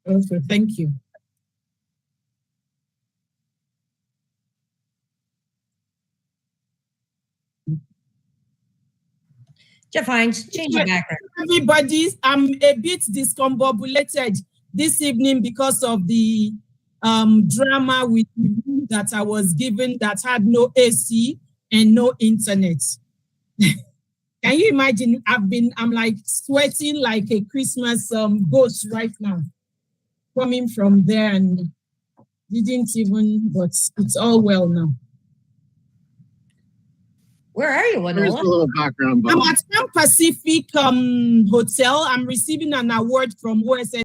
Okay, thank you. Jeff Hines, change your background. Everybody, I'm a bit discombobulated this evening because of the drama with that I was given that had no AC and no internet. Can you imagine? I'm like sweating like a Christmas ghost right now, coming from there, and didn't even, but it's all well now. Where are you, Wanola? There's a little background. I'm at Pan Pacific Hotel. I'm receiving an award from OSS.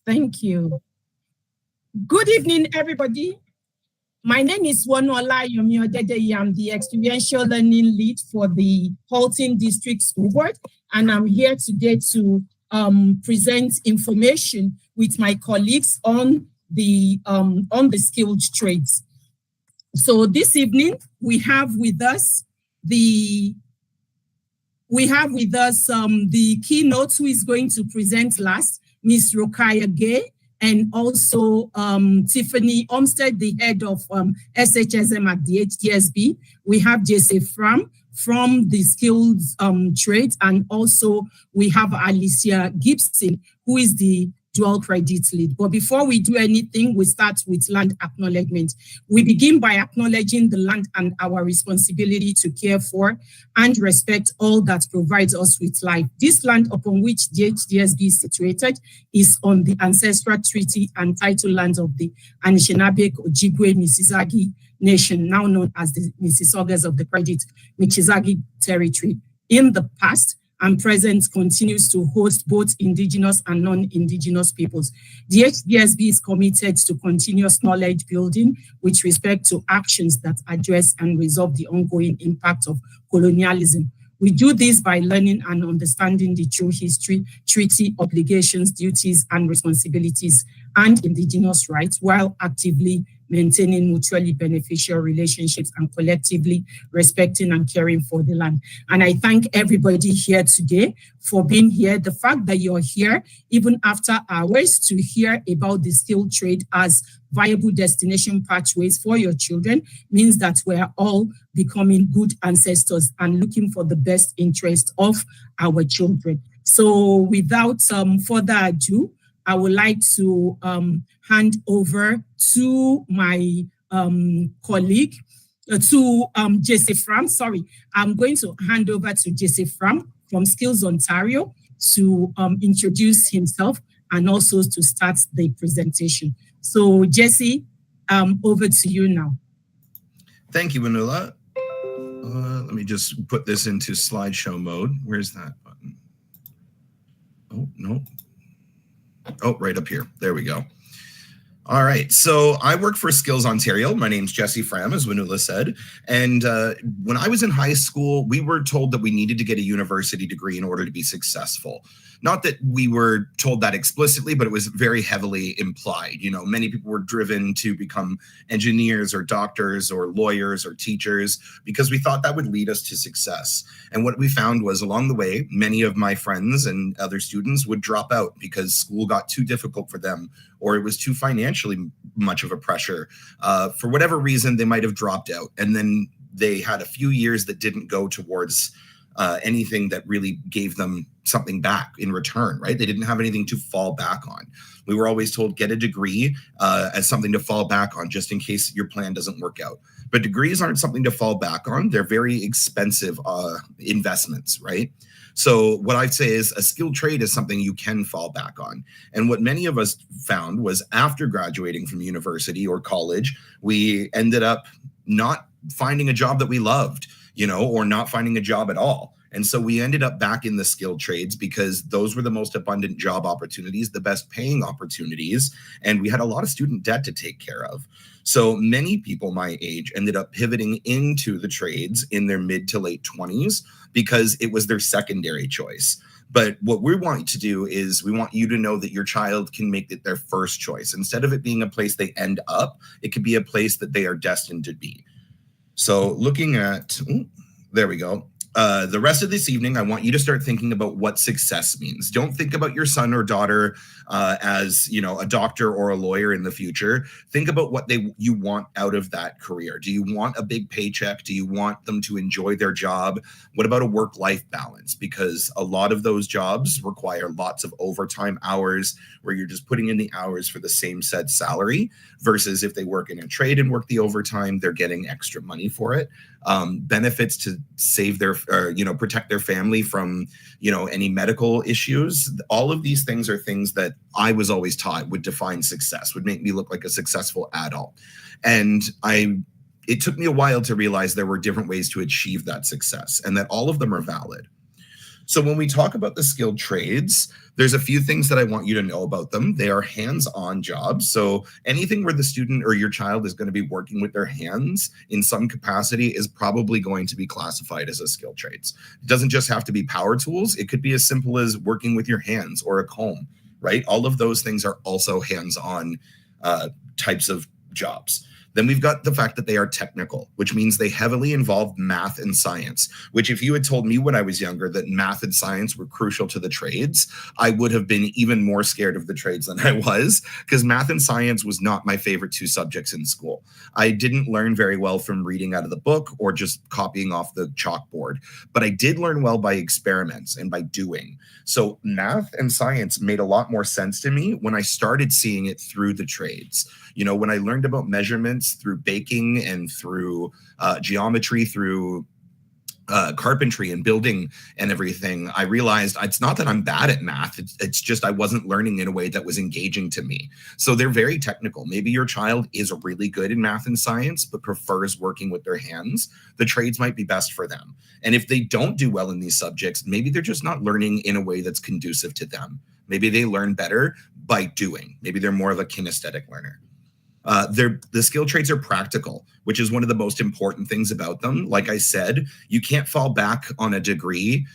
Thank you. Good evening, everybody. My name is Wanola Yomiodede. I'm the Experiential Learning Lead for the Halton District School Board, and I'm here today to present information with my colleagues on the skilled trades. So this evening, we have with us the We have with us the keynote who is going to present last, Ms. Rokhaya Gueye, and also Tiffany Olmsted, the head of SHSM at the HDSB. We have Jesse Fram from the skills trades, and also we have Alicia Gibson, who is the dual credit lead. But before we do anything, we start with land acknowledgement. We begin by acknowledging the land and our responsibility to care for and respect all that provides us with life. This land upon which the HDSB is situated is on the ancestral treaty and title lands of the Anishinaabe Ojibwe Mississauga Nation, now known as the Mississaugas of the Credit Mississauga Territory. In the past and present, continues to host both indigenous and non-indigenous peoples. The HDSB is committed to continuous knowledge building with respect to actions that address and resolve the ongoing impact of colonialism. We do this by learning and understanding the true history, treaty obligations, duties, and responsibilities, and indigenous rights, while actively maintaining mutually beneficial relationships and collectively respecting and caring for the land. And I thank everybody here today for being here. The fact that you're here, even after hours, to hear about the skilled trade as viable destination pathways for your children means that we're all becoming good ancestors and looking for the best interest of our children. So without further ado, I would like to hand over to my colleague, to Jesse Fram. Sorry, I'm going to hand over to Jesse Fram from Skills Ontario to introduce himself and also to start the presentation. So Jesse, over to you now. Thank you, Winula. Let me just put this into slideshow mode. Where's that button? Oh, no. Oh, right up here. There we go. All right. So I work for Skills Ontario. My name's Jesse Fram, as Winula said. And when I was in high school, we were told that we needed to get a university degree in order to be successful. Not that we were told that explicitly, but it was very heavily implied. You know, many people were driven to become engineers or doctors or lawyers or teachers because we thought that would lead us to success. And what we found was along the way, many of my friends and other students would drop out because school got too difficult for them or it was too financially much of a pressure. For whatever reason, they might have dropped out. And then they had a few years that didn't go towards anything that really gave them something back in return, right? They didn't have anything to fall back on. We were always told get a degree as something to fall back on just in case your plan doesn't work out. But degrees aren't something to fall back on. They're very expensive investments, right? So what I'd say is a skilled trade is something you can fall back on. And what many of us found was after graduating from university or college, we ended up not finding a job that we loved, you know, or not finding a job at all. And so we ended up back in the skilled trades because those were the most abundant job opportunities, the best paying opportunities, and we had a lot of student debt to take care of. So many people my age ended up pivoting into the trades in their mid to late 20s because it was their secondary choice. But what we want to do is we want you to know that your child can make it their first choice. Instead of it being a place they end up, it could be a place that they are destined to be. So looking at, there we go. The rest of this evening, I want you to start thinking about what success means. Don't think about your son or daughter as, you know, a doctor or a lawyer in the future. Think about what you want out of that career. Do you want a big paycheck? Do you want them to enjoy their job? What about a work-life balance? Because a lot of those jobs require lots of overtime hours where you're just putting in the hours for the same said salary versus if they work in a trade and work the overtime, they're getting extra money for it. Benefits to save their, protect their family from, any medical issues. All of these things are things that I was always taught would define success, would make me look like a successful adult. And it took me a while to realize there were different ways to achieve that success and that all of them are valid. So when we talk about the skilled trades, there's a few things that I want you to know about them. They are hands-on jobs. So anything where the student or your child is going to be working with their hands in some capacity is probably going to be classified as a skilled trades. It doesn't just have to be power tools. It could be as simple as working with your hands or a comb, right? All of those things are also hands-on types of jobs. Then we've got the fact that they are technical, which means they heavily involve math and science, which if you had told me when I was younger that math and science were crucial to the trades, I would have been even more scared of the trades than I was, because math and science was not my favorite two subjects in school. I didn't learn very well from reading out of the book or just copying off the chalkboard, but I did learn well by experiments and by doing. So math and science made a lot more sense to me when I started seeing it through the trades. You know, when I learned about measurements through baking and through geometry, through carpentry and building and everything, I realized it's not that I'm bad at math. It's just I wasn't learning in a way that was engaging to me. So they're very technical. Maybe your child is really good in math and science, but prefers working with their hands. The trades might be best for them. And if they don't do well in these subjects, maybe they're just not learning in a way that's conducive to them. Maybe they learn better by doing. Maybe they're more of a kinesthetic learner. The skill trades are practical, which is one of the most important things about them. Like I said, you can't fall back on a degree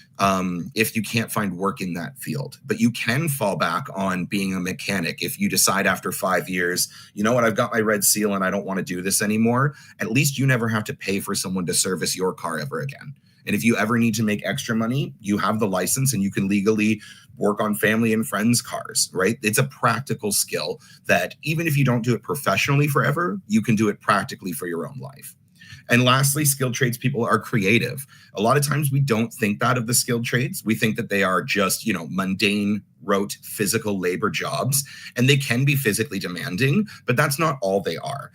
if you can't find work in that field, but you can fall back on being a mechanic. If you decide after 5 years, you know what, I've got my red seal and I don't want to do this anymore, at least you never have to pay for someone to service your car ever again. And if you ever need to make extra money, you have the license and you can legally work on family and friends' cars, right? It's a practical skill that even if you don't do it professionally forever, you can do it practically for your own life. And lastly, skilled trades people are creative. A lot of times we don't think that of the skilled trades. We think that they are just, mundane, rote, physical labor jobs, and they can be physically demanding, but that's not all they are.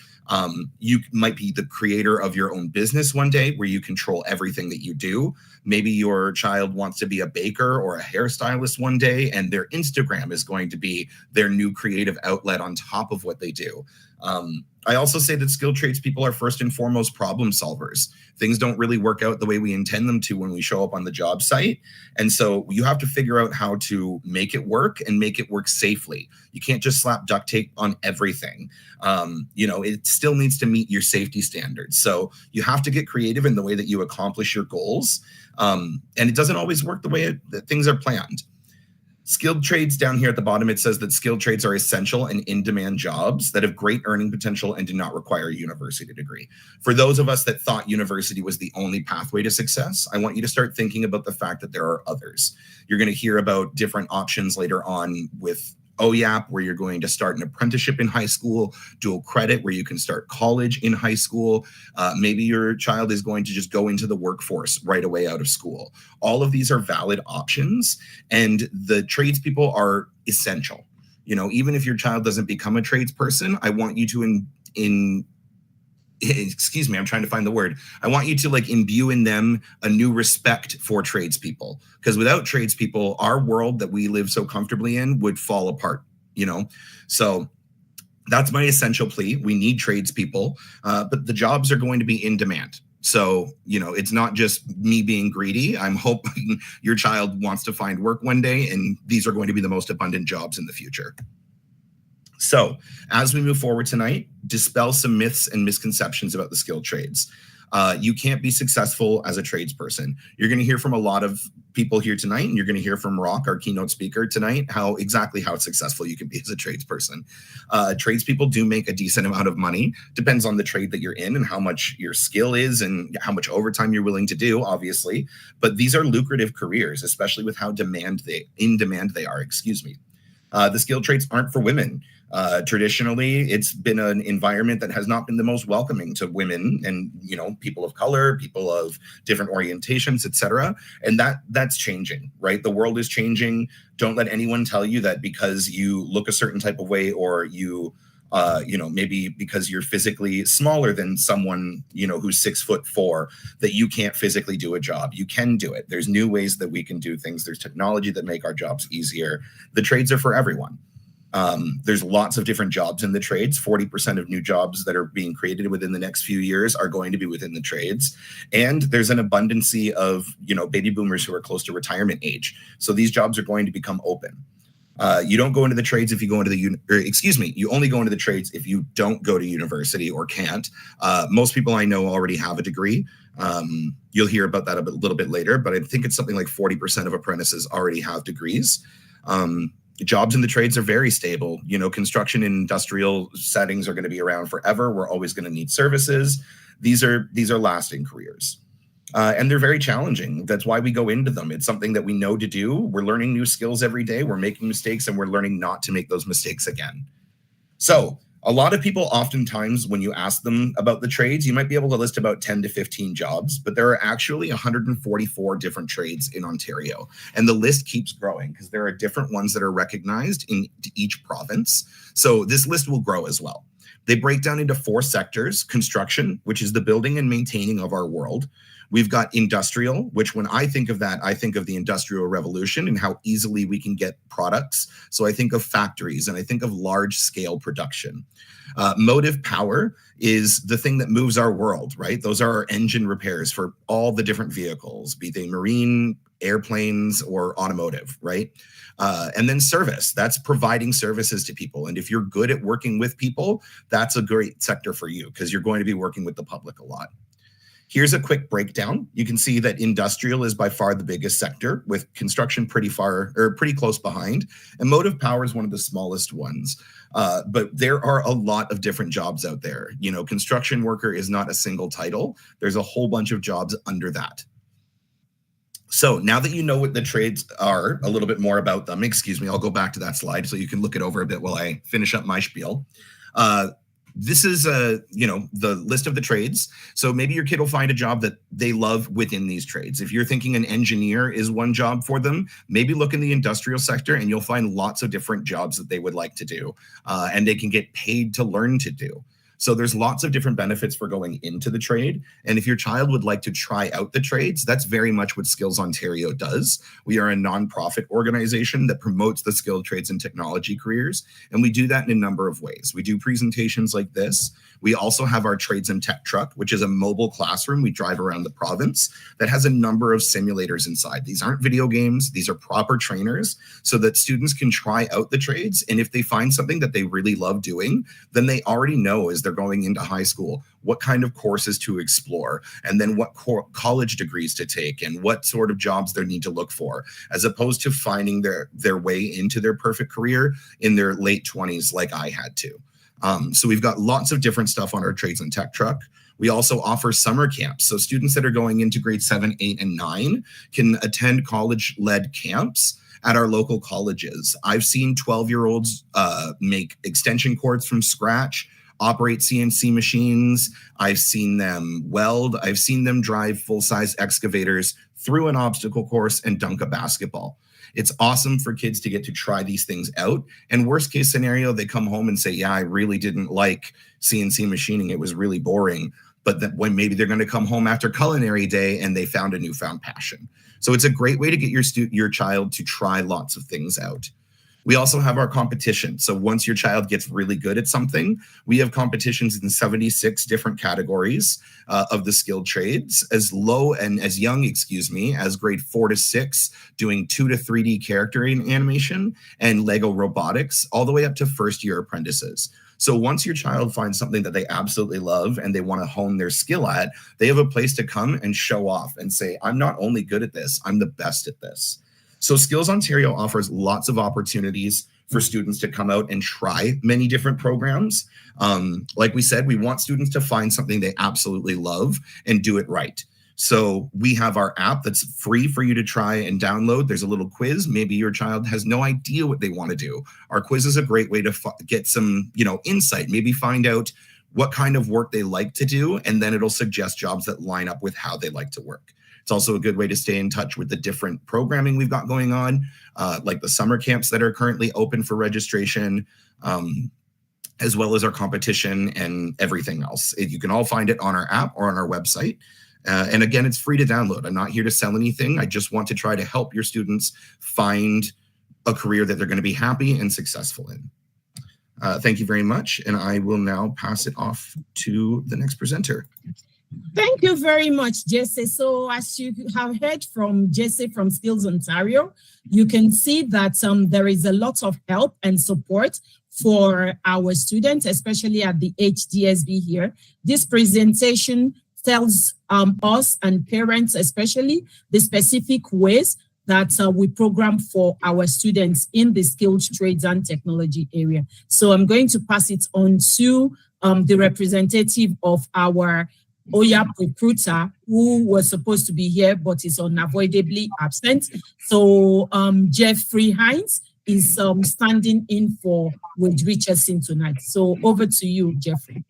You might be the creator of your own business one day where you control everything that you do. Maybe your child wants to be a baker or a hairstylist one day, and their Instagram is going to be their new creative outlet on top of what they do. I also say that skilled trades people are first and foremost problem solvers. Things don't really work out the way we intend them to when we show up on the job site. And so you have to figure out how to make it work and make it work safely. You can't just slap duct tape on everything. It still needs to meet your safety standards. So you have to get creative in the way that you accomplish your goals. And it doesn't always work the way that things are planned. Skilled trades down here at the bottom, it says that skilled trades are essential and in-demand jobs that have great earning potential and do not require a university degree. For those of us that thought university was the only pathway to success, I want you to start thinking about the fact that there are others. You're going to hear about different options later on with OYAP, where you're going to start an apprenticeship in high school, dual credit, where you can start college in high school. Maybe your child is going to just go into the workforce right away out of school. All of these are valid options, and the tradespeople are essential. Even if your child doesn't become a tradesperson, I want you to I'm trying to find the word. I want you to imbue in them a new respect for tradespeople, because without tradespeople, our world that we live so comfortably in would fall apart, So that's my essential plea. We need tradespeople, but the jobs are going to be in demand. So, it's not just me being greedy. I'm hoping your child wants to find work one day, and these are going to be the most abundant jobs in the future. So as we move forward tonight, dispel some myths and misconceptions about the skilled trades. You can't be successful as a tradesperson. You're going to hear from a lot of people here tonight, and you're going to hear from Rock, our keynote speaker tonight, how successful you can be as a tradesperson. Tradespeople do make a decent amount of money. Depends on the trade that you're in and how much your skill is and how much overtime you're willing to do, obviously. But these are lucrative careers, especially with how in demand they are. The skilled trades aren't for women. Traditionally, it's been an environment that has not been the most welcoming to women and, people of color, people of different orientations, etc. And that's changing, right? The world is changing. Don't let anyone tell you that because you look a certain type of way, or you, maybe because you're physically smaller than someone, who's 6'4", that you can't physically do a job. You can do it. There's new ways that we can do things. There's technology that make our jobs easier. The trades are for everyone. There's lots of different jobs in the trades. 40% of new jobs that are being created within the next few years are going to be within the trades. And there's an abundance of, baby boomers who are close to retirement age. So these jobs are going to become open. You don't go into the trades if you go into you only go into the trades if you don't go to university or can't. Most people I know already have a degree. You'll hear about that a little bit later, but I think it's something like 40% of apprentices already have degrees. Jobs in the trades are very stable. You know, construction and industrial settings are going to be around forever. We're always going to need services. These are lasting careers. And they're very challenging. That's why we go into them. It's something that we know to do. We're learning new skills every day. We're making mistakes, and we're learning not to make those mistakes again. So a lot of people, oftentimes, when you ask them about the trades, you might be able to list about 10 to 15 jobs, but there are actually 144 different trades in Ontario. And the list keeps growing because there are different ones that are recognized in each province. So this list will grow as well. They break down into 4 sectors: construction, which is the building and maintaining of our world. We've got industrial, which when I think of that, I think of the Industrial Revolution and how easily we can get products. So I think of factories and I think of large scale production. Motive power is the thing that moves our world, right? Those are our engine repairs for all the different vehicles, be they marine, airplanes, or automotive, right? And then service, that's providing services to people. And if you're good at working with people, that's a great sector for you because you're going to be working with the public a lot. Here's a quick breakdown. You can see that industrial is by far the biggest sector, with construction pretty close behind. And motive power is one of the smallest ones. But there are a lot of different jobs out there. You know, construction worker is not a single title. There's a whole bunch of jobs under that. So now that you know what the trades are, a little bit more about them, excuse me, I'll go back to that slide so you can look it over a bit while I finish up my spiel. This is the list of the trades. So maybe your kid will find a job that they love within these trades. If you're thinking an engineer is one job for them, maybe look in the industrial sector and you'll find lots of different jobs that they would like to do, and they can get paid to learn to do. So there's lots of different benefits for going into the trade. And if your child would like to try out the trades, that's very much what Skills Ontario does. We are a nonprofit organization that promotes the skilled trades and technology careers. And we do that in a number of ways. We do presentations like this. We also have our Trades and Tech truck, which is a mobile classroom we drive around the province that has a number of simulators inside. These aren't video games. These are proper trainers so that students can try out the trades. And if they find something that they really love doing, then they already know as they're going into high school what kind of courses to explore, and then what college degrees to take, and what sort of jobs they need to look for, as opposed to finding their way into their perfect career in their late 20s like I had to. So we've got lots of different stuff on our Trades and Tech truck. We also offer summer camps. So students that are going into grade 7, 8, and 9 can attend college-led camps at our local colleges. I've seen 12-year-olds make extension cords from scratch, operate CNC machines. I've seen them weld. I've seen them drive full-size excavators through an obstacle course and dunk a basketball. It's awesome for kids to get to try these things out. And worst case scenario, they come home and say, yeah, I really didn't like CNC machining. It was really boring. But that when maybe they're going to come home after culinary day and they found a newfound passion. So it's a great way to get your child to try lots of things out. We also have our competition. So once your child gets really good at something, we have competitions in 76 different categories of the skilled trades, as low and as young, as grade 4 to 6, doing 2 to 3D character animation and Lego robotics, all the way up to first-year apprentices. So once your child finds something that they absolutely love and they want to hone their skill at, they have a place to come and show off and say, I'm not only good at this, I'm the best at this. So Skills Ontario offers lots of opportunities for students to come out and try many different programs. Like we said, we want students to find something they absolutely love and do it right. So we have our app that's free for you to try and download. There's a little quiz. Maybe your child has no idea what they want to do. Our quiz is a great way to get some, insight, maybe find out what kind of work they like to do, and then it'll suggest jobs that line up with how they like to work. It's also a good way to stay in touch with the different programming we've got going on, like the summer camps that are currently open for registration, as well as our competition and everything else. You can all find it on our app or on our website. And again, it's free to download. I'm not here to sell anything. I just want to try to help your students find a career that they're going to be happy and successful in. Thank you very much. And I will now pass it off to the next presenter. Thank you very much, Jesse. So as you have heard from Jesse from Skills Ontario, you can see that there is a lot of help and support for our students, especially at the HDSB here. This presentation tells us and parents especially the specific ways that we program for our students in the skilled trades and technology area. So I'm going to pass it on to the representative of our OYAP recruiter, who was supposed to be here but is unavoidably absent. So Jeffrey Hines is standing in for Wade Richardson tonight. So over to you, Jeffrey.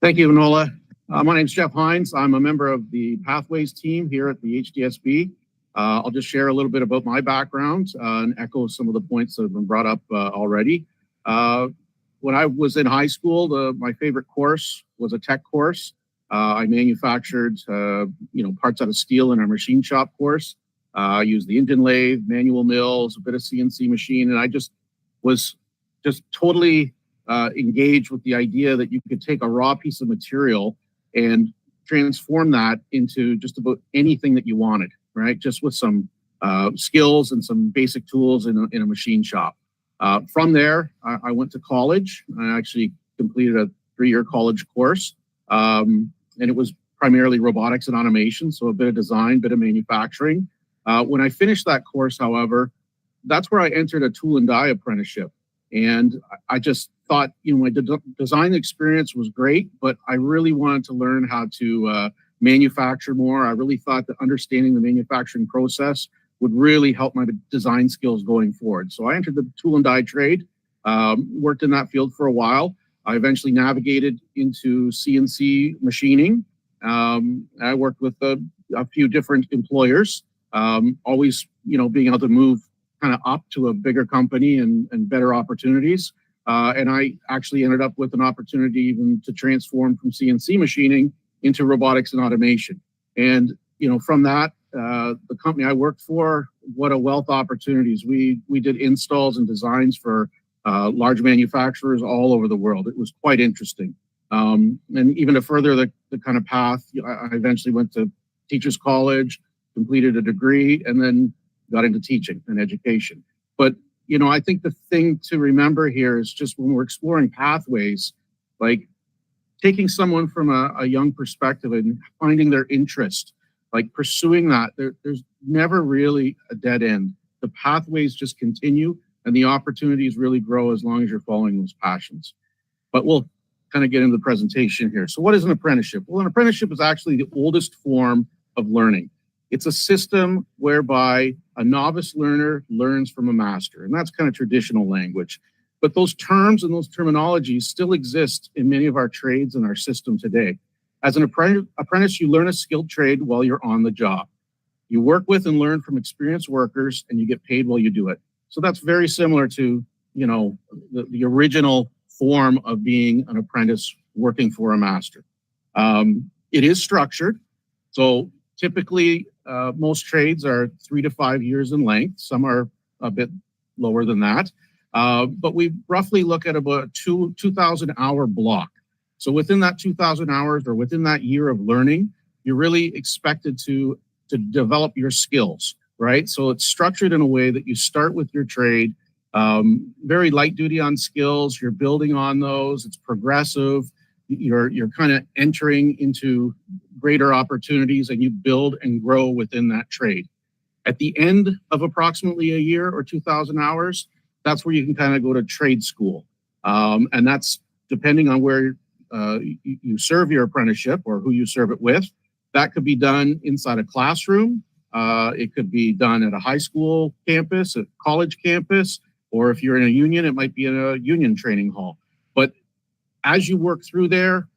Thank you, Enola. My name is Jeff Hines. I'm a member of the Pathways team here at the HDSB. I'll just share a little bit about my background and echo some of the points that have been brought up already. When I was in high school, my favorite course was a tech course. I manufactured, parts out of steel in our machine shop course. I used the engine lathe, manual mills, a bit of CNC machine, and I just was totally engaged with the idea that you could take a raw piece of material and transform that into just about anything that you wanted, right? Just with some skills and some basic tools in a machine shop. From there, I went to college. I actually completed a 3-year college course. And it was primarily robotics and automation, so a bit of design, bit of manufacturing. When I finished that course, however, that's where I entered a tool and die apprenticeship. And I just thought, my design experience was great, but I really wanted to learn how to manufacture more. I really thought that understanding the manufacturing process would really help my design skills going forward. So I entered the tool and die trade, worked in that field for a while. I eventually navigated into CNC machining. I worked with a few different employers, always, being able to move kind of up to a bigger company and better opportunities. And I actually ended up with an opportunity even to transform from CNC machining into robotics and automation. And, from that, the company I worked for, what a wealth of opportunities. We did installs and designs for large manufacturers all over the world. It was quite interesting. And even to further the kind of path, I eventually went to Teachers College, completed a degree, and then got into teaching and education. But, I think the thing to remember here is just when we're exploring pathways, like taking someone from a young perspective and finding their interest, like pursuing that, there's never really a dead end. The pathways just continue and the opportunities really grow as long as you're following those passions. But we'll kind of get into the presentation here. So what is an apprenticeship? Well, an apprenticeship is actually the oldest form of learning. It's a system whereby a novice learner learns from a master, and that's kind of traditional language. But those terms and those terminologies still exist in many of our trades and our system today. As an apprentice, you learn a skilled trade while you're on the job. You work with and learn from experienced workers, and you get paid while you do it. So that's very similar to, the original form of being an apprentice working for a master. It is structured. So typically, most trades are 3 to 5 years in length. Some are a bit lower than that. But we roughly look at about a 2,000 hour block. So within that 2,000 hours or within that year of learning, you're really expected to develop your skills, right? So it's structured in a way that you start with your trade, very light duty on skills. You're building on those. It's progressive. You're kind of entering into greater opportunities, and you build and grow within that trade. At the end of approximately a year or 2,000 hours, that's where you can kind of go to trade school. And that's depending on where you serve your apprenticeship or who you serve it with. That could be done inside a classroom. It could be done at a high school campus, a college campus, or if you're in a union, it might be in a union training hall. But as you work through there,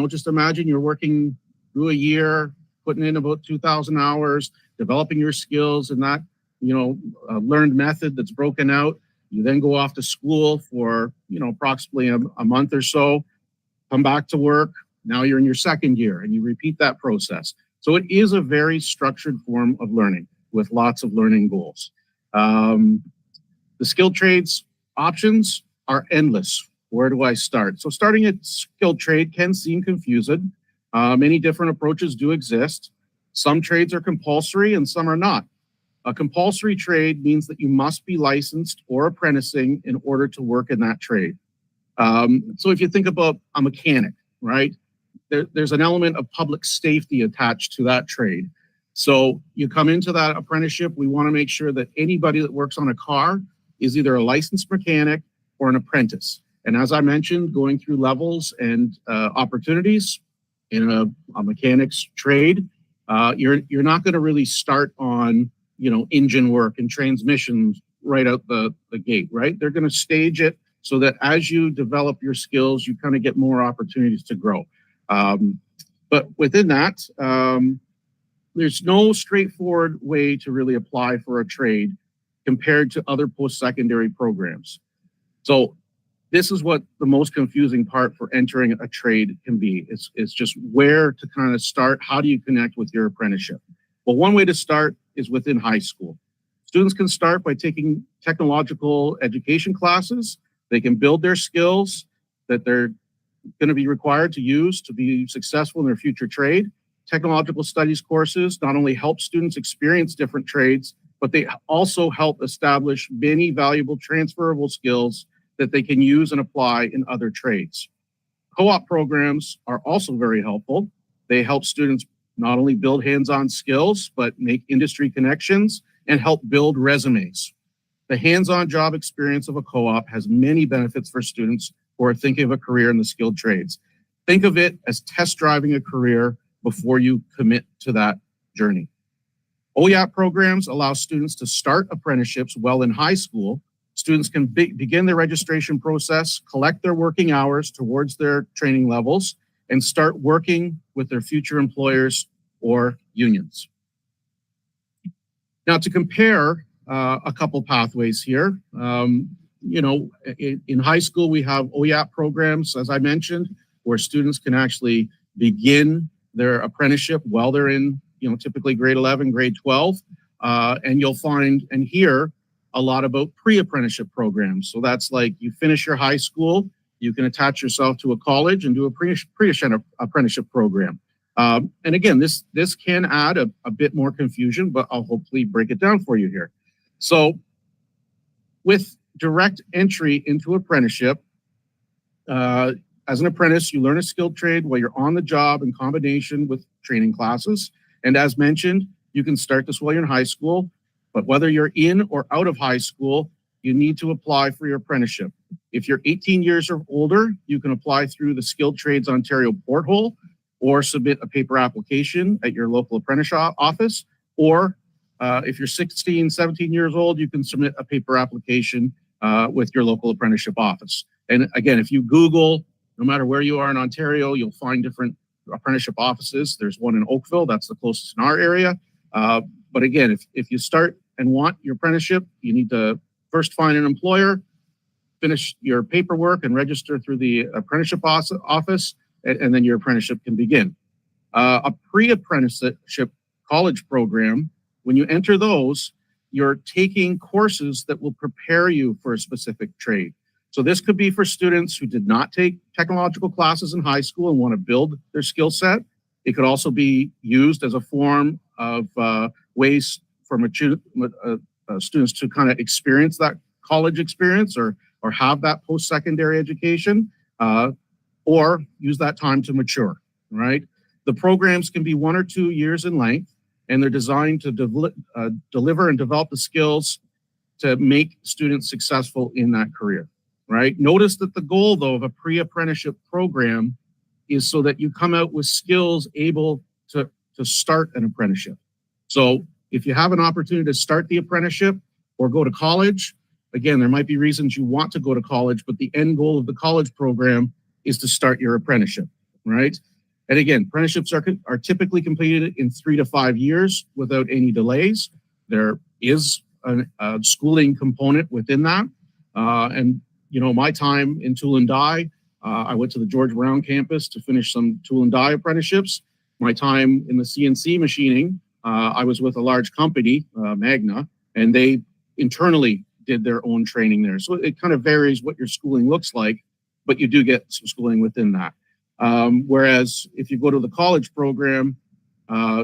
just imagine you're working through a year, putting in about 2,000 hours, developing your skills in that, learned method that's broken out. You then go off to school for, approximately a month or so, come back to work. Now you're in your second year and you repeat that process. So it is a very structured form of learning with lots of learning goals. The skilled trades options are endless. Where do I start? So starting at skilled trade can seem confusing. Many different approaches do exist. Some trades are compulsory and some are not. A compulsory trade means that you must be licensed or apprenticing in order to work in that trade. So if you think about a mechanic, right? There's an element of public safety attached to that trade. So you come into that apprenticeship, we want to make sure that anybody that works on a car is either a licensed mechanic or an apprentice. And as I mentioned, going through levels and opportunities in a mechanic's trade, you're not going to really start on, you know, engine work and transmissions right out the gate, right? They're going to stage it so that as you develop your skills, you kind of get more opportunities to grow. But within that, there's no straightforward way to really apply for a trade compared to other post-secondary programs. So this is what the most confusing part for entering a trade can be. It's just where to kind of start. How do you connect with your apprenticeship? Well, one way to start is within high school. Students can start by taking technological education classes. They can build their skills that they're going to be required to use to be successful in their future trade. Technological studies courses not only help students experience different trades, but they also help establish many valuable transferable skills that they can use and apply in other trades. Co-op programs are also very helpful. They help students not only build hands-on skills, but make industry connections and help build resumes. The hands-on job experience of a co-op has many benefits for students who are thinking of a career in the skilled trades. Think of it as test driving a career before you commit to that journey. OYAP programs allow students to start apprenticeships well in high school. Students can begin their registration process, collect their working hours towards their training levels, and start working with their future employers or unions. Now, to compare a couple pathways here, you know, in high school, we have OYAP programs, as I mentioned, where students can actually begin their apprenticeship while they're in, you know, typically grade 11, grade 12. And you'll find and hear a lot about pre-apprenticeship programs. So that's like you finish your high school, you can attach yourself to a college and do a pre-apprenticeship program. And again, this can add a bit more confusion, but I'll hopefully break it down for you here. So with direct entry into apprenticeship, as an apprentice, you learn a skilled trade while you're on the job in combination with training classes. And as mentioned, you can start this while you're in high school, but whether you're in or out of high school, you need to apply for your apprenticeship. If you're 18 years or older, you can apply through the Skilled Trades Ontario porthole or submit a paper application at your local apprenticeship office. Or if you're 16, 17 years old, you can submit a paper application with your local apprenticeship office. And again, if you Google, no matter where you are in Ontario, you'll find different apprenticeship offices. There's one in Oakville, that's the closest in our area. But again, if you start and want your apprenticeship, you need to first find an employer, finish your paperwork and register through the apprenticeship office, and then your apprenticeship can begin. A pre-apprenticeship college program, when you enter those, you're taking courses that will prepare you for a specific trade. So this could be for students who did not take technological classes in high school and want to build their skill set. It could also be used as a form of ways for students to kind of experience that college experience or have that post-secondary education, or use that time to mature, right? The programs can be 1 or 2 years in length, and they're designed to deliver and develop the skills to make students successful in that career, right? Notice that the goal, though, of a pre-apprenticeship program is so that you come out with skills able to start an apprenticeship. So if you have an opportunity to start the apprenticeship or go to college, again, there might be reasons you want to go to college, but the end goal of the college program is to start your apprenticeship, right? And again, apprenticeships are typically completed in 3 to 5 years without any delays. There is a schooling component within that. And, you know, my time in tool and die, I went to the George Brown campus to finish some tool and die apprenticeships. My time in the CNC machining, I was with a large company, Magna, and they internally did their own training there. So it kind of varies what your schooling looks like, but you do get some schooling within that. Whereas if you go to the college program,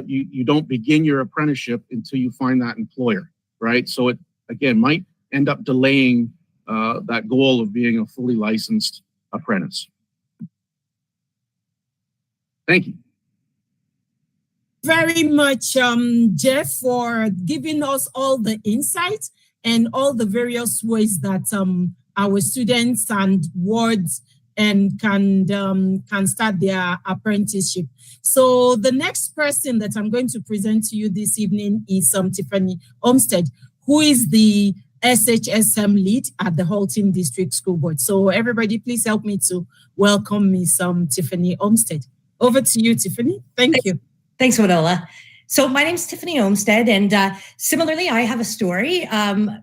you don't begin your apprenticeship until you find that employer, right? So it, again, might end up delaying that goal of being a fully licensed apprentice. Thank you. very much, Jeff, for giving us all the insights and all the various ways that our students and wards and can start their apprenticeship. So the next person that I'm going to present to you this evening is Tiffany Olmsted, who is the SHSM lead at the Halton District School Board. So everybody, please help me to welcome Miss Tiffany Olmsted. Over to you, Tiffany. Thank you. Thanks, Manola. So my name's Tiffany Olmsted, and similarly, I have a story.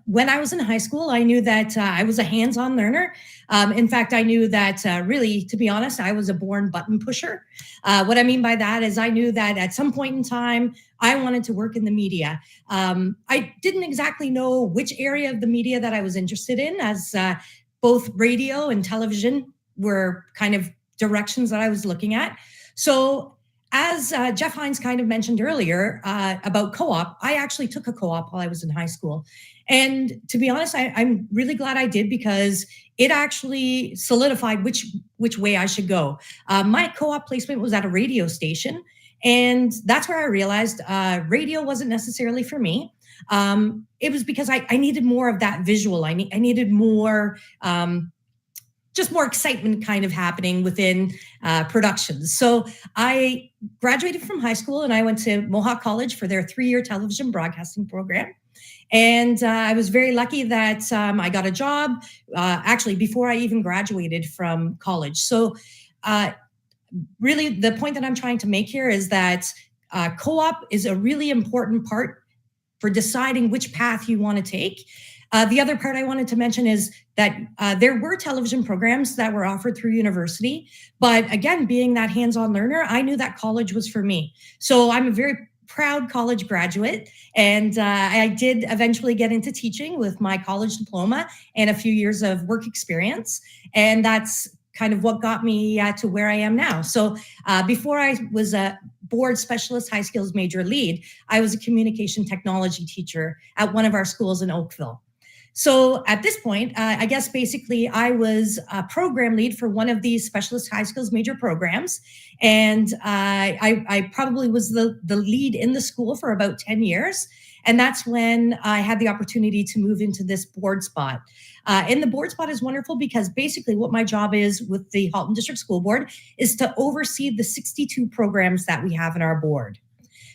When I was in high school, I knew that I was a hands-on learner. In fact, I knew that really, to be honest, I was a born button pusher. What I mean by that is I knew that at some point in time, I wanted to work in the media. I didn't exactly know which area of the media that I was interested in, as both radio and television were kind of directions that I was looking at. So as Jeff Hines kind of mentioned earlier about co-op, I actually took a co-op while I was in high school. And to be honest, I'm really glad I did, because it actually solidified which way I should go. My co-op placement was at a radio station, and that's where I realized radio wasn't necessarily for me. It was because I needed more of that visual. I needed more just more excitement kind of happening within productions. So I graduated from high school and I went to Mohawk College for their 3-year television broadcasting program. And I was very lucky that I got a job actually before I even graduated from college. So really the point that I'm trying to make here is that co-op is a really important part for deciding which path you want to take. The other part I wanted to mention is that there were television programs that were offered through university, but again, being that hands-on learner, I knew that college was for me. So I'm a very proud college graduate, and I did eventually get into teaching with my college diploma and a few years of work experience, and that's kind of what got me to where I am now. So before I was a board specialist high skills major lead, I was a communication technology teacher at one of our schools in Oakville. So at this point, I guess basically I was a program lead for one of these specialist high skills major programs. And I probably was the lead in the school for about 10 years. And that's when I had the opportunity to move into this board spot. And the board spot is wonderful because basically what my job is with the Halton District School Board is to oversee the 62 programs that we have in our board.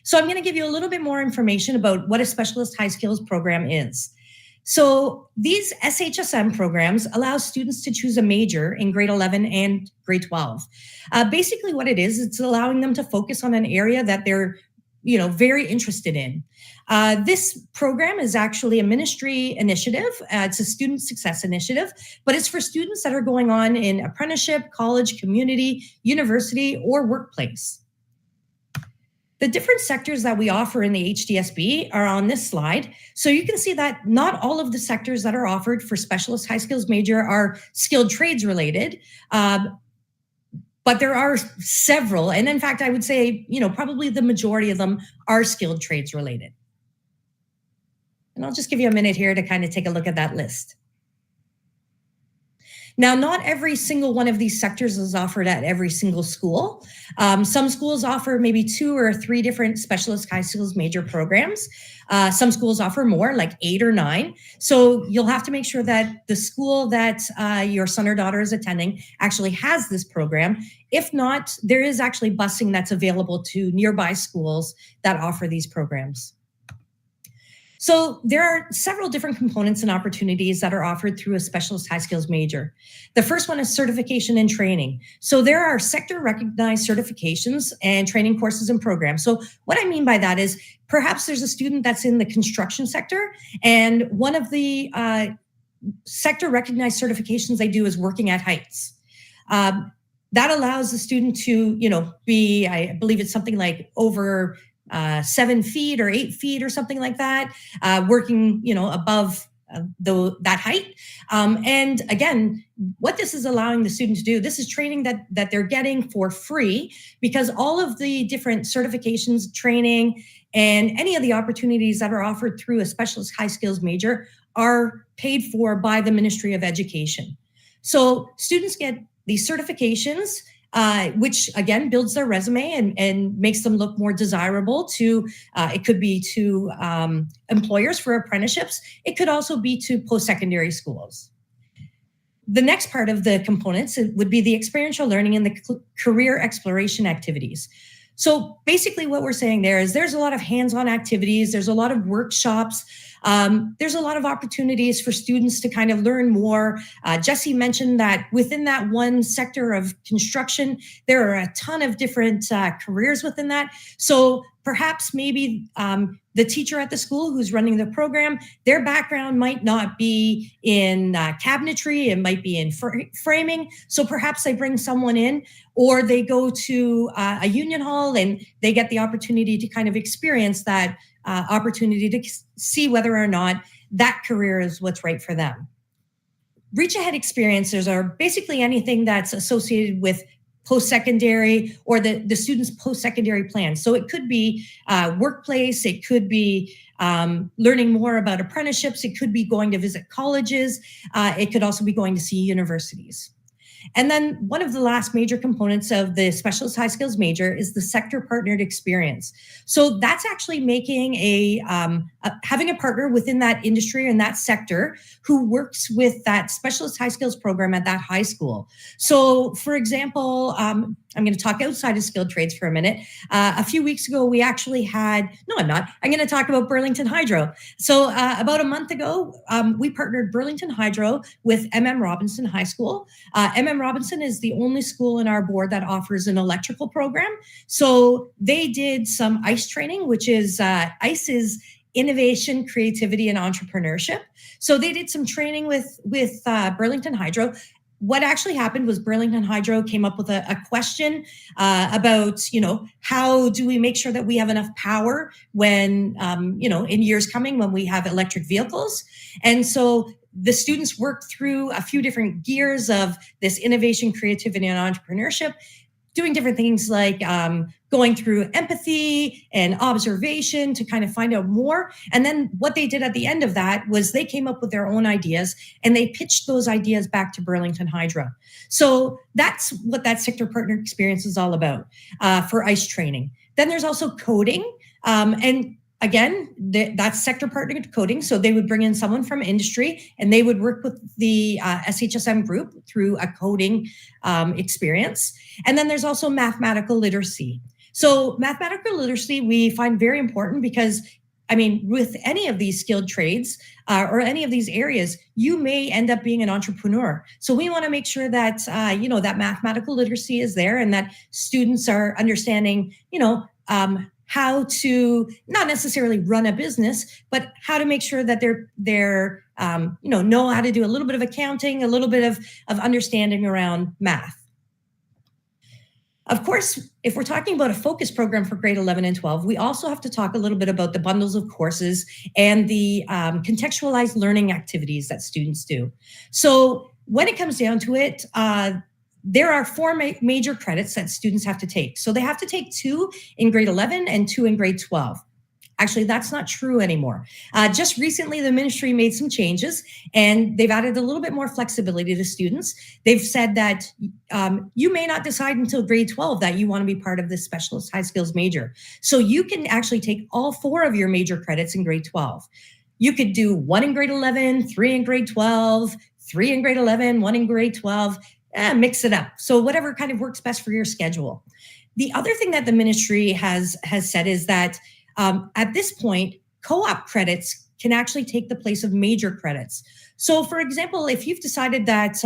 So I'm going to give you a little bit more information about what a specialist high skills program is. So these SHSM programs allow students to choose a major in grade 11 and grade 12. Basically what it is, it's allowing them to focus on an area that they're very interested in. This program is actually a ministry initiative. It's a student success initiative, but it's for students that are going on in apprenticeship, college, community, university, or workplace. The different sectors that we offer in the HDSB are on this slide. So you can see that not all of the sectors that are offered for specialist high skills major are skilled trades related, but there are several. And in fact, I would say, probably the majority of them are skilled trades related. And I'll just give you a minute here to kind of take a look at that list. Now, not every single one of these sectors is offered at every single school. Some schools offer maybe 2 or 3 different specialist high skills major programs. Some schools offer more, like 8 or 9. So you'll have to make sure that the school that your son or daughter is attending actually has this program. If not, there is actually busing that's available to nearby schools that offer these programs. So there are several different components and opportunities that are offered through a specialist high skills major. The first one is certification and training. So there are sector recognized certifications and training courses and programs. So what I mean by that is perhaps there's a student that's in the construction sector, and one of the sector recognized certifications they do is working at heights. That allows the student to, be, I believe it's something like over 7 feet or 8 feet or something like that, working, above that height. And again, what this is allowing the student to do, this is training that they're getting for free, because all of the different certifications, training, and any of the opportunities that are offered through a specialist high skills major are paid for by the Ministry of Education. So students get these certifications. which again builds their resume and makes them look more desirable to, it could be to employers for apprenticeships. It could also be to post-secondary schools. The next part of the components would be the experiential learning and the career exploration activities. So basically what we're saying there is there's a lot of hands-on activities, there's a lot of workshops, there's a lot of opportunities for students to kind of learn more. Jesse mentioned that within that one sector of construction, there are a ton of different careers within that. So perhaps maybe the teacher at the school who's running the program, their background might not be in cabinetry, it might be in framing. So perhaps they bring someone in, or they go to a union hall and they get the opportunity to kind of experience that opportunity to see whether or not that career is what's right for them. Reach ahead experiences are basically anything that's associated with post-secondary or the student's post-secondary plan. So it could be workplace, it could be learning more about apprenticeships, it could be going to visit colleges, it could also be going to see universities. And then one of the last major components of the specialist high skills major is the sector partnered experience. So that's actually making having a partner within that industry and that sector who works with that specialist high skills program at that high school. So for example, I'm going to talk outside of skilled trades for a minute. A few weeks ago, we actually had, no, I'm not. I'm going to talk about Burlington Hydro. So about a month ago, we partnered Burlington Hydro with Robinson High School. Robinson is the only school in our board that offers an electrical program. So they did some ICE training, which is ICE is innovation, creativity, and entrepreneurship. So they did some training with Burlington Hydro. What actually happened was Burlington Hydro came up with a question about, how do we make sure that we have enough power when, in years coming when we have electric vehicles. And so the students worked through a few different gears of this innovation, creativity, and entrepreneurship, doing different things like going through empathy and observation to kind of find out more. And then what they did at the end of that was they came up with their own ideas and they pitched those ideas back to Burlington Hydro. So that's what that sector partner experience is all about for ICE training. Then there's also coding. And again, that's sector partner coding. So they would bring in someone from industry and they would work with the SHSM group through a coding experience. And then there's also mathematical literacy. So mathematical literacy we find very important because, with any of these skilled trades or any of these areas, you may end up being an entrepreneur. So we want to make sure that, that mathematical literacy is there and that students are understanding, how to not necessarily run a business, but how to make sure that they're know how to do a little bit of accounting, a little bit of understanding around math. Of course, if we're talking about a focus program for grade 11 and 12, we also have to talk a little bit about the bundles of courses and the contextualized learning activities that students do. So when it comes down to it, there are 4 major credits that students have to take. So they have to take 2 in grade 11 and 2 in grade 12. Actually, that's not true anymore. Just recently, the ministry made some changes and they've added a little bit more flexibility to students. They've said that you may not decide until grade 12 that you want to be part of this specialist high skills major. So you can actually take all 4 of your major credits in grade 12. You could do 1 in grade 11, 3 in grade 12, 3 in grade 11, 1 in grade 12, mix it up. So whatever kind of works best for your schedule. The other thing that the ministry has said is that at this point, co-op credits can actually take the place of major credits. So for example, if you've decided that,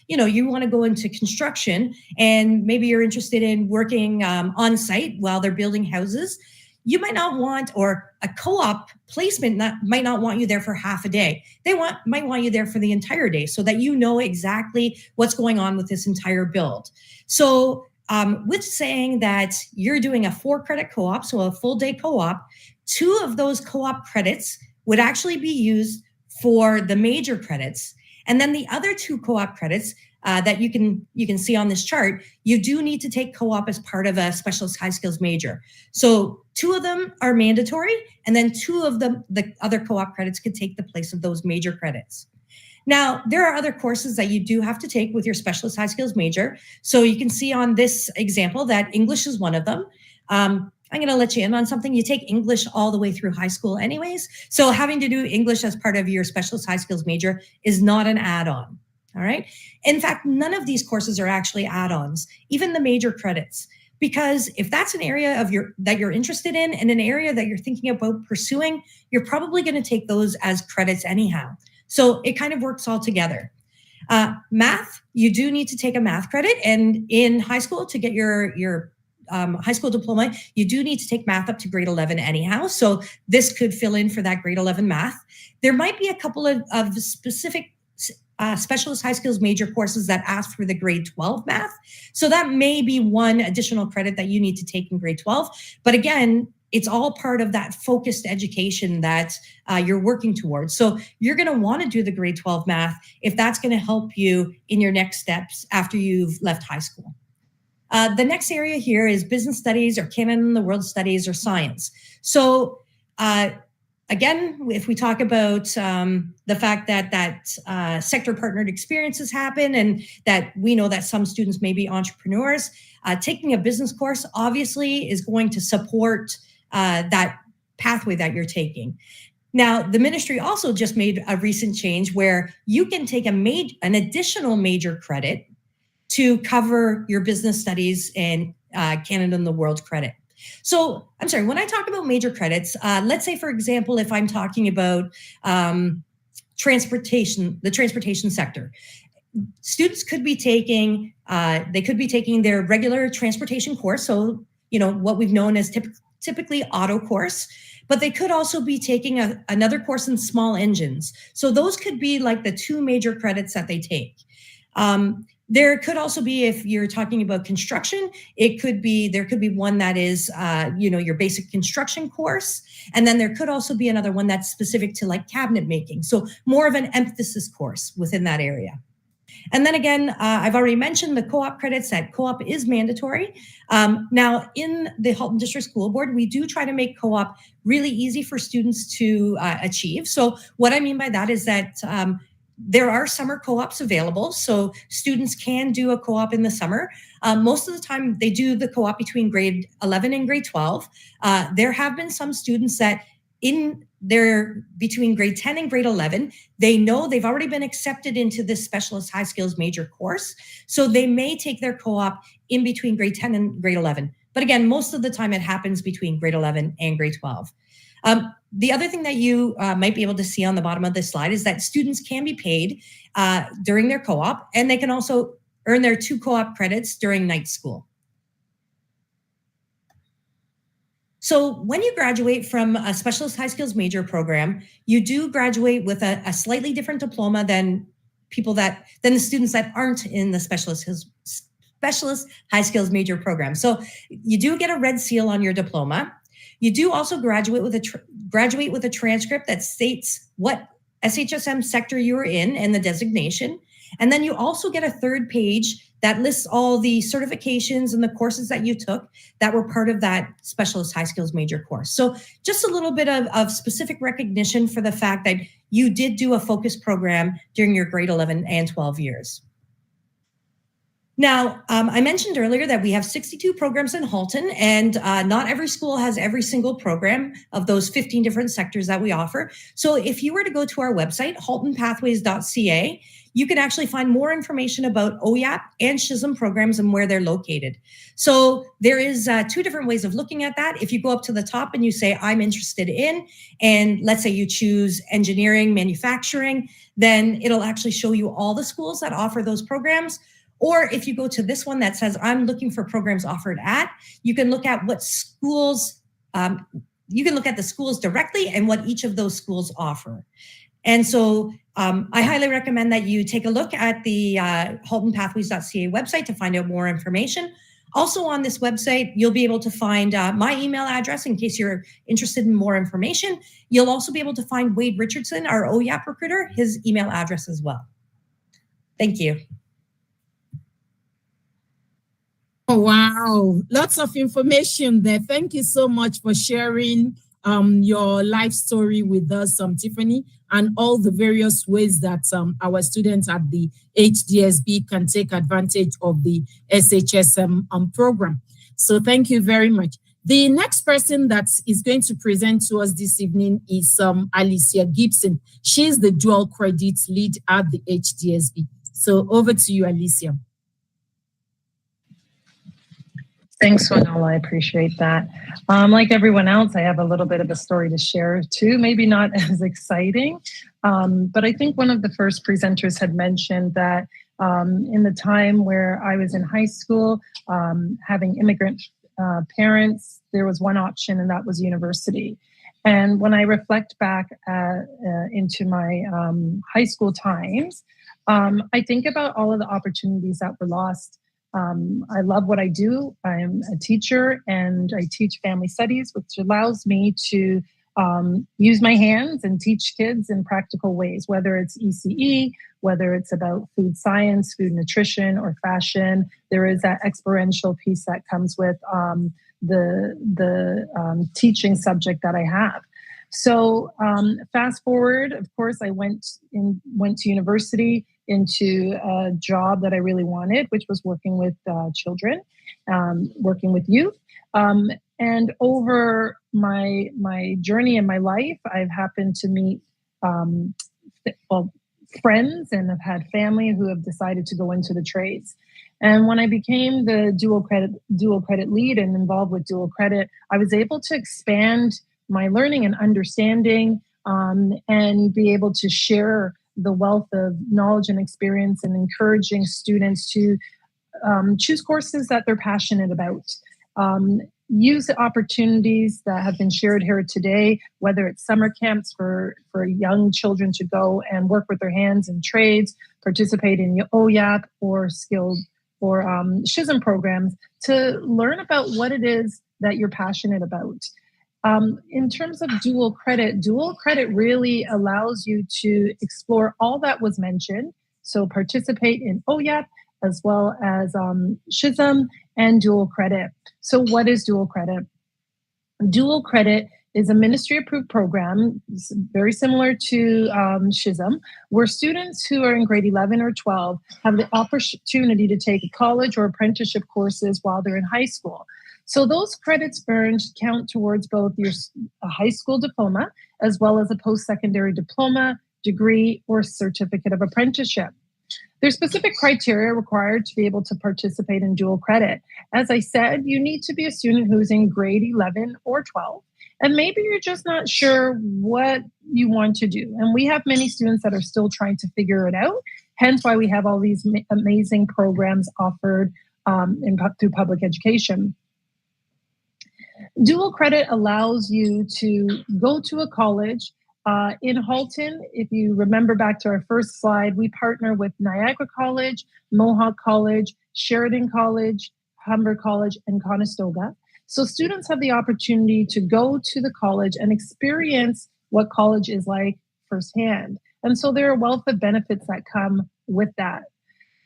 you want to go into construction and maybe you're interested in working on site while they're building houses, you might not want, or a co-op placement might not want you there for half a day. They might want you there for the entire day so that you know exactly what's going on with this entire build. So with saying that you're doing a 4-credit co-op, so a full day co-op, 2 of those co-op credits would actually be used for the major credits. And then the other 2 co-op credits that you can see on this chart, you do need to take co-op as part of a specialist high skills major. So 2 of them are mandatory, and then 2 of the other co-op credits could take the place of those major credits. Now, there are other courses that you do have to take with your specialist high skills major. So you can see on this example that English is one of them. I'm going to let you in on something. You take English all the way through high school anyways. So having to do English as part of your specialist high skills major is not an add-on. All right. In fact, none of these courses are actually add-ons, even the major credits. Because if that's an area of that you're interested in and an area that you're thinking about pursuing, you're probably going to take those as credits anyhow. So it kind of works all together. Math, you do need to take a math credit. And in high school, to get your high school diploma, you do need to take math up to grade 11 anyhow. So this could fill in for that grade 11 math. There might be a couple of specific specialist high skills major courses that ask for the grade 12 math. So that may be one additional credit that you need to take in grade 12. But again, it's all part of that focused education that you're working towards. So you're going to want to do the grade 12 math if that's going to help you in your next steps after you've left high school. The next area here is business studies or Canada and the World Studies or science. So again, if we talk about the fact that sector partnered experiences happen and that we know that some students may be entrepreneurs, taking a business course obviously is going to support that pathway that you're taking. Now, the ministry also just made a recent change where you can take an additional major credit to cover your business studies and Canada and the World credit. So, I'm sorry, when I talk about major credits, let's say, for example, if I'm talking about transportation, the transportation sector, students could be taking, their regular transportation course. So, what we've known as typically auto course, but they could also be taking another course in small engines. So those could be like the two major credits that they take. There could also be, if you're talking about construction, there could be one that is, your basic construction course. And then there could also be another one that's specific to like cabinet making. So more of an emphasis course within that area. And then again, I've already mentioned the co-op credits. That co-op is mandatory. Now, in the Halton District School Board, we do try to make co-op really easy for students to achieve. So what I mean by that is that there are summer co-ops available. So students can do a co-op in the summer. Most of the time, they do the co-op between grade 11 and grade 12. There have been some students that they're between grade 10 and grade 11. They know they've already been accepted into this specialist high skills major course. So they may take their co-op in between grade 10 and grade 11. But again, most of the time it happens between grade 11 and grade 12. The other thing that you might be able to see on the bottom of this slide is that students can be paid during their co-op, and they can also earn their 2 co-op credits during night school. So when you graduate from a specialist high skills major program, you do graduate with a slightly different diploma than the students that aren't in the specialist high skills major program. So you do get a red seal on your diploma. You do also graduate with a transcript that states what SHSM sector you were in and the designation. And then you also get a third page that lists all the certifications and the courses that you took that were part of that specialist high skills major course. So just a little bit of specific recognition for the fact that you did do a focus program during your grade 11 and 12 years. Now, I mentioned earlier that we have 62 programs in Halton, and not every school has every single program of those 15 different sectors that we offer. So if you were to go to our website, haltonpathways.ca, you can actually find more information about OYAP and SHSM programs and where they're located. So there is 2 different ways of looking at that. If you go up to the top and you say, I'm interested in, and let's say you choose engineering, manufacturing, then it'll actually show you all the schools that offer those programs. Or if you go to this one that says, I'm looking for programs offered at, you can look at what schools, you can look at the schools directly and what each of those schools offer. And so I highly recommend that you take a look at the haltonpathways.ca website to find out more information. Also on this website, you'll be able to find my email address in case you're interested in more information. You'll also be able to find Wade Richardson, our OYAP recruiter, his email address as well. Thank you. Oh, wow. Lots of information there. Thank you so much for sharing your life story with us, Tiffany, and all the various ways that our students at the HDSB can take advantage of the SHSM program. So thank you very much. The next person that is going to present to us this evening is Alicia Gibson. She's the dual credit lead at the HDSB. So over to you, Alicia. Thanks, Wanola. I appreciate that. Like everyone else, I have a little bit of a story to share too, maybe not as exciting, but I think one of the first presenters had mentioned that in the time where I was in high school, having immigrant parents, there was one option, and that was university. And when I reflect back into my high school times, I think about all of the opportunities that were lost. I love what I do. I'm a teacher and I teach family studies, which allows me to use my hands and teach kids in practical ways, whether it's ECE, whether it's about food science, food nutrition, or fashion. There is that experiential piece that comes with the teaching subject that I have. So fast forward, of course, I went to university, into a job that I really wanted, which was working with children, working with youth. And over my journey in my life, I've happened to meet friends and have had family who have decided to go into the trades. And when I became the dual credit lead and involved with dual credit, I was able to expand my learning and understanding and be able to share the wealth of knowledge and experience and encouraging students to choose courses that they're passionate about. Use the opportunities that have been shared here today, whether it's summer camps for young children to go and work with their hands in trades, participate in OYAP or skilled or SHSM programs to learn about what it is that you're passionate about. In terms of dual credit really allows you to explore all that was mentioned. So participate in OYAP as well as SHSM and dual credit. So what is dual credit? Dual credit is a ministry-approved program, very similar to SHSM, where students who are in grade 11 or 12 have the opportunity to take college or apprenticeship courses while they're in high school. So those credits earned count towards both your high school diploma as well as a post-secondary diploma, degree, or certificate of apprenticeship. There's specific criteria required to be able to participate in dual credit. As I said, you need to be a student who's in grade 11 or 12, and maybe you're just not sure what you want to do. And we have many students that are still trying to figure it out, hence why we have all these amazing programs offered through public education. Dual credit allows you to go to a college. In Halton, if you remember back to our first slide, we partner with Niagara College, Mohawk College, Sheridan College, Humber College, and Conestoga. So students have the opportunity to go to the college and experience what college is like firsthand. And so there are a wealth of benefits that come with that.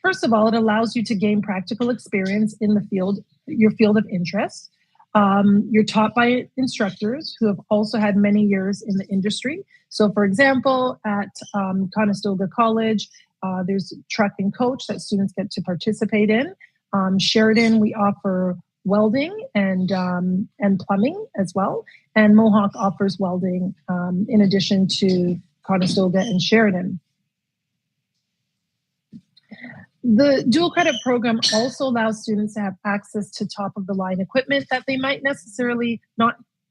First of all, it allows you to gain practical experience in the field, your field of interest. You're taught by instructors who have also had many years in the industry. So for example, at Conestoga College, there's truck and coach that students get to participate in. Sheridan, we offer welding and plumbing as well. And Mohawk offers welding in addition to Conestoga and Sheridan. The dual credit program also allows students to have access to top of the line equipment that they might not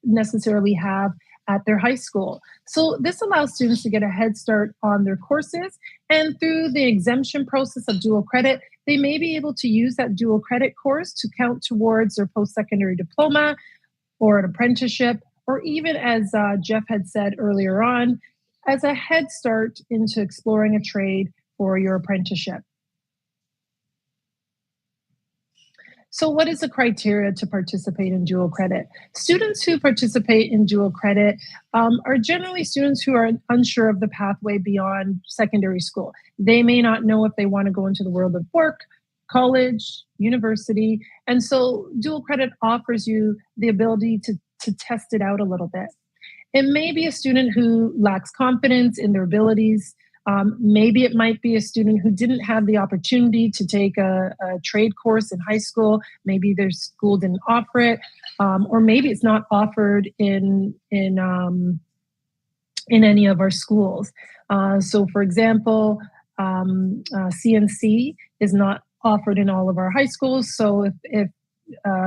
necessarily have at their high school. So this allows students to get a head start on their courses, and through the exemption process of dual credit, they may be able to use that dual credit course to count towards their post-secondary diploma or an apprenticeship, or even as Jeff had said earlier on, as a head start into exploring a trade for your apprenticeship. So what is the criteria to participate in dual credit? Students who participate in dual credit are generally students who are unsure of the pathway beyond secondary school. They may not know if they want to go into the world of work, college, university, and so dual credit offers you the ability to test it out a little bit. It may be a student who lacks confidence in their abilities. Maybe it might be a student who didn't have the opportunity to take a trade course in high school. Maybe their school didn't offer it, or maybe it's not offered in any of our schools. So, for example, CNC is not offered in all of our high schools. So if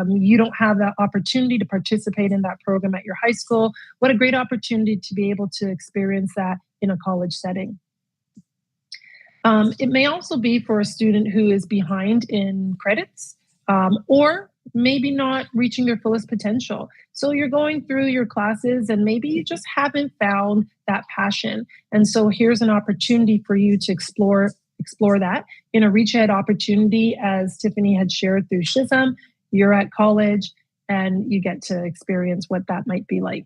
you don't have that opportunity to participate in that program at your high school, what a great opportunity to be able to experience that in a college setting. It may also be for a student who is behind in credits, or maybe not reaching their fullest potential. So you're going through your classes and maybe you just haven't found that passion. And so here's an opportunity for you to explore that in a reach ahead opportunity. As Tiffany had shared through SHISM, you're at college and you get to experience what that might be like.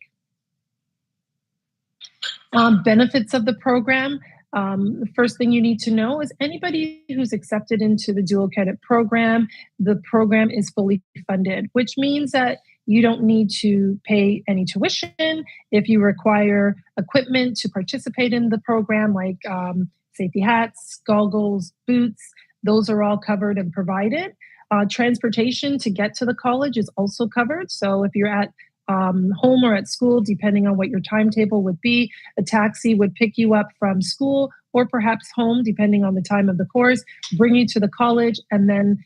Benefits of the program. The first thing you need to know is anybody who's accepted into the dual credit program, the program is fully funded, which means that you don't need to pay any tuition. If you require equipment to participate in the program, like safety hats, goggles, boots, those are all covered and provided. Transportation to get to the college is also covered. So if you're at home or at school, depending on what your timetable would be, a taxi would pick you up from school or perhaps home, depending on the time of the course, bring you to the college, and then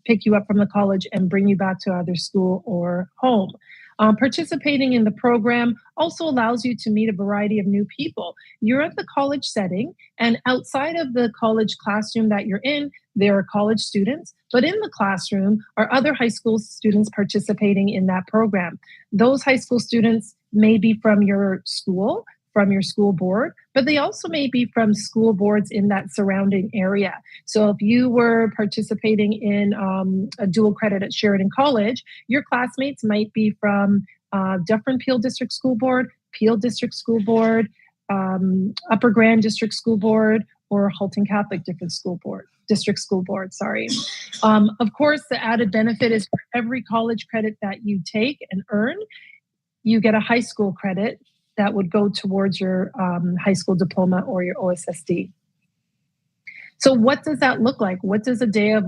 pick you up from the college and bring you back to either school or home. Participating in the program also allows you to meet a variety of new people. You're at the college setting, and outside of the college classroom that you're in, there are college students, but in the classroom are other high school students participating in that program. Those high school students may be from your school board, but they also may be from school boards in that surrounding area. So if you were participating in a dual credit at Sheridan College, your classmates might be from Dufferin Peel District School Board, Peel District School Board, Upper Grand District School Board, or Halton Catholic District School Board. Of course, the added benefit is for every college credit that you take and earn, you get a high school credit that would go towards your high school diploma or your OSSD. So what does that look like? What does a day of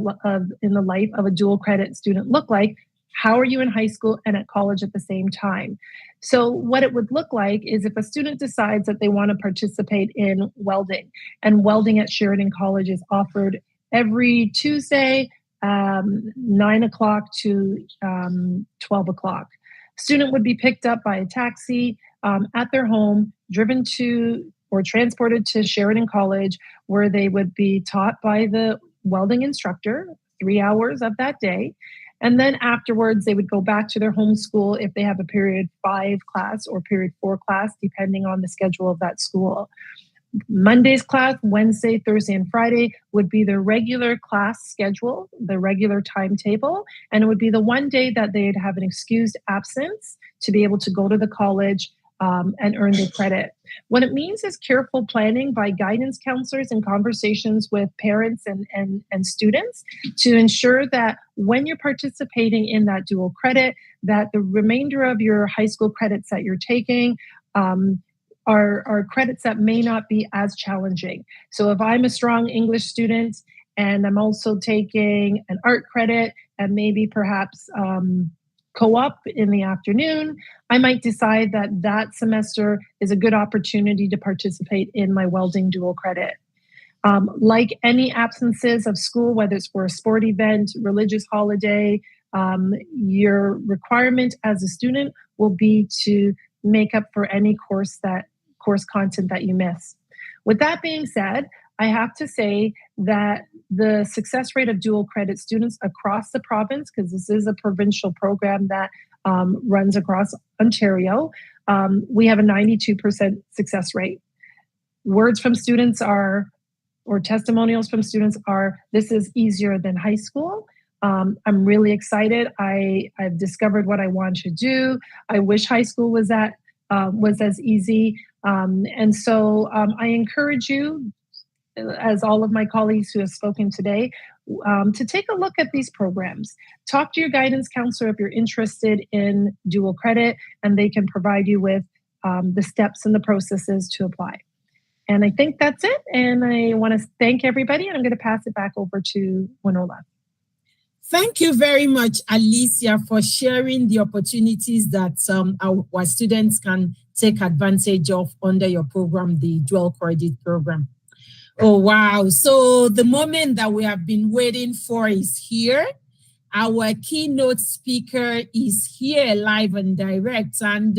in the life of a dual credit student look like? How are you in high school and at college at the same time? So what it would look like is if a student decides that they want to participate in welding, and welding at Sheridan College is offered every Tuesday, 9 o'clock to 12 o'clock. Student would be picked up by a taxi at their home, driven to or transported to Sheridan College, where they would be taught by the welding instructor 3 hours of that day. And then afterwards, they would go back to their home school if they have a period 5 class or period 4 class, depending on the schedule of that school. Monday's class, Wednesday, Thursday, and Friday would be their regular class schedule, the regular timetable, and it would be the one day that they'd have an excused absence to be able to go to the college and earn their credit. What it means is careful planning by guidance counselors and conversations with parents and students to ensure that when you're participating in that dual credit, that the remainder of your high school credits that you're taking are credits that may not be as challenging. So if I'm a strong English student and I'm also taking an art credit and maybe perhaps co-op in the afternoon, I might decide that that semester is a good opportunity to participate in my welding dual credit. Like any absences of school, whether it's for a sport event, religious holiday, your requirement as a student will be to make up for any course content that you miss. With that being said, I have to say that the success rate of dual credit students across the province, because this is a provincial program that runs across Ontario, we have a 92% success rate. Words from students or testimonials from students are, this is easier than high school. I'm really excited. I've discovered what I want to do. I wish high school was as easy. And so I encourage you, as all of my colleagues who have spoken today, to take a look at these programs. Talk to your guidance counselor if you're interested in dual credit, and they can provide you with the steps and the processes to apply. And I think that's it. And I want to thank everybody, and I'm going to pass it back over to Winola. Thank you very much, Alicia, for sharing the opportunities that our students can take advantage of under your program, the Dual Credit Program. Oh, wow. So the moment that we have been waiting for is here. Our keynote speaker is here live and direct. And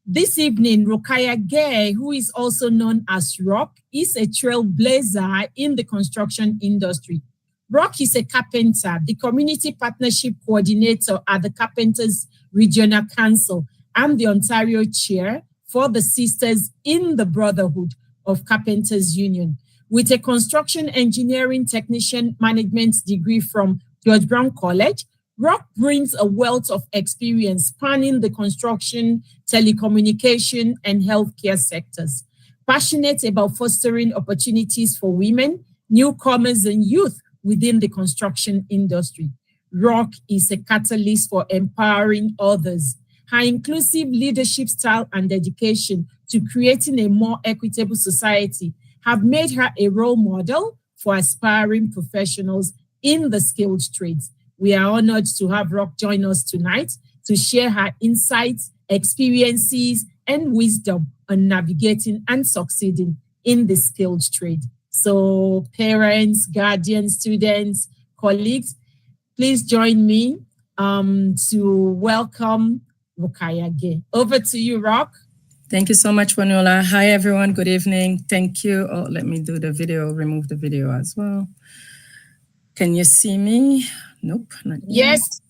this evening, Rokhaya Gueye, who is also known as Rock, is a trailblazer in the construction industry. Rock is a carpenter, the community partnership coordinator at the Carpenters Regional Council, and the Ontario chair for the Sisters in the Brotherhood of Carpenters Union. With a construction engineering technician management degree from George Brown College, Rock brings a wealth of experience spanning the construction, telecommunication, and healthcare sectors. Passionate about fostering opportunities for women, newcomers, and youth within the construction industry, Rock is a catalyst for empowering others. Her inclusive leadership style and dedication to creating a more equitable society have made her a role model for aspiring professionals in the skilled trades. We are honored to have Rock join us tonight to share her insights, experiences, and wisdom on navigating and succeeding in the skilled trade. So parents, guardians, students, colleagues, please join me to welcome Rokhaya Gueye. Over to you, Rock. Thank you so much, Winola. Hi, everyone. Good evening. Thank you. Oh, let me do the video, remove the video as well. Can you see me? Nope, not yet. Yes.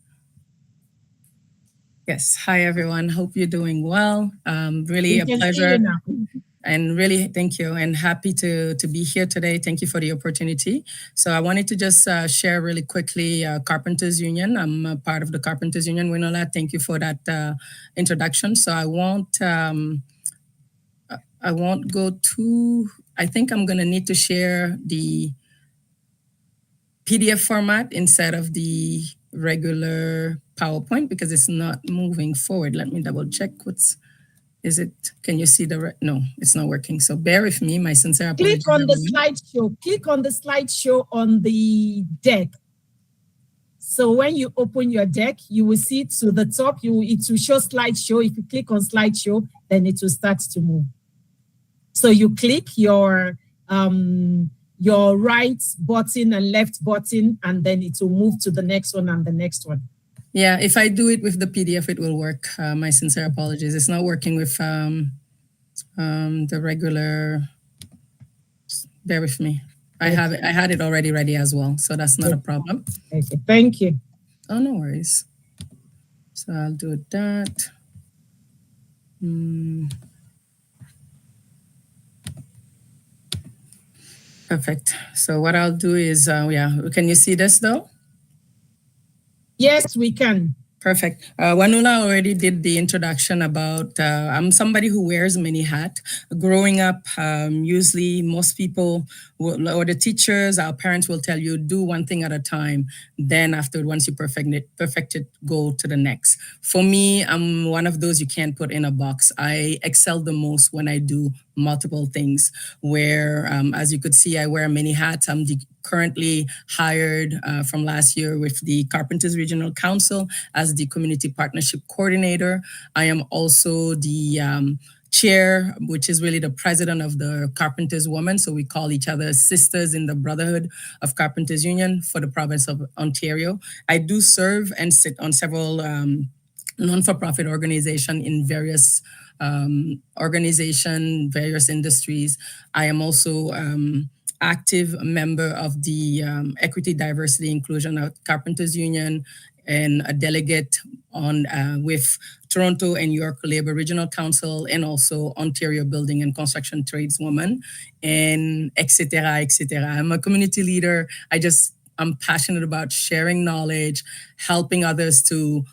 Yes. Hi, everyone. Hope you're doing well. Really a pleasure. And really, thank you, and happy to be here today. Thank you for the opportunity. So I wanted to just share really quickly Carpenters Union. I'm a part of the Carpenters Union. Winola, thank you for that introduction. So I won't go too, I think I'm gonna need to share the PDF format instead of the regular PowerPoint because it's not moving forward. Let me double check is it, can you see no, it's not working. So bear with me, my sincere apologies. Click on the slideshow. Click on the slideshow on the deck. So when you open your deck, you will see to the top, it will show slideshow. If you click on slideshow, then it will start to move. So you click your right button and left button, and then it will move to the next one and the next one. Yeah, if I do it with the PDF, it will work. My sincere apologies. It's not working with the regular. Bear with me. I had it already ready as well, so that's not a problem. Okay, thank you. Oh, no worries. So I'll do that. Perfect. So what I'll do is, yeah, can you see this though? Yes, we can. Perfect. Winola already did the introduction about, I'm somebody who wears many hats. Growing up, usually most people, or the teachers, our parents will tell you, do one thing at a time. Then after, once you perfect it, go to the next. For me, I'm one of those you can't put in a box. I excel the most when I do multiple things where, as you could see, I wear many hats. I'm currently hired from last year with the Carpenters Regional Council as the Community Partnership Coordinator. I am also the chair, which is really the president of the Carpenters Women. So we call each other sisters in the Brotherhood of Carpenters Union for the province of Ontario. I do serve and sit on several non-for-profit organizations in various various industries. I am also active member of the Equity, Diversity, Inclusion of Carpenters Union and a delegate on with Toronto and York Labor Regional Council and also Ontario Building and Construction Tradeswoman and et cetera, et cetera. I'm a community leader. I'm passionate about sharing knowledge, helping others to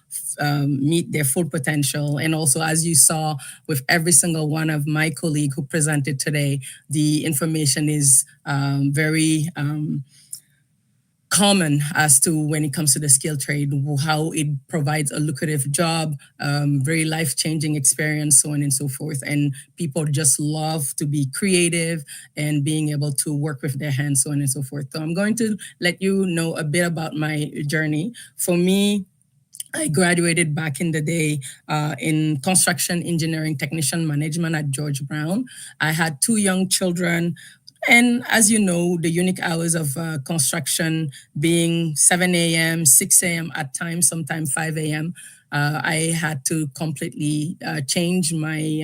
meet their full potential. And also, as you saw with every single one of my colleagues who presented today, the information is very common as to when it comes to the skilled trade, how it provides a lucrative job, very life-changing experience, so on and so forth. And people just love to be creative and being able to work with their hands, so on and so forth. So I'm going to let you know a bit about my journey. For me, I graduated back in the day in construction engineering technician management at George Brown. I had 2 young children. And as you know, the unique hours of construction being 7 a.m., 6 a.m. at times, sometimes 5 a.m., I had to completely change my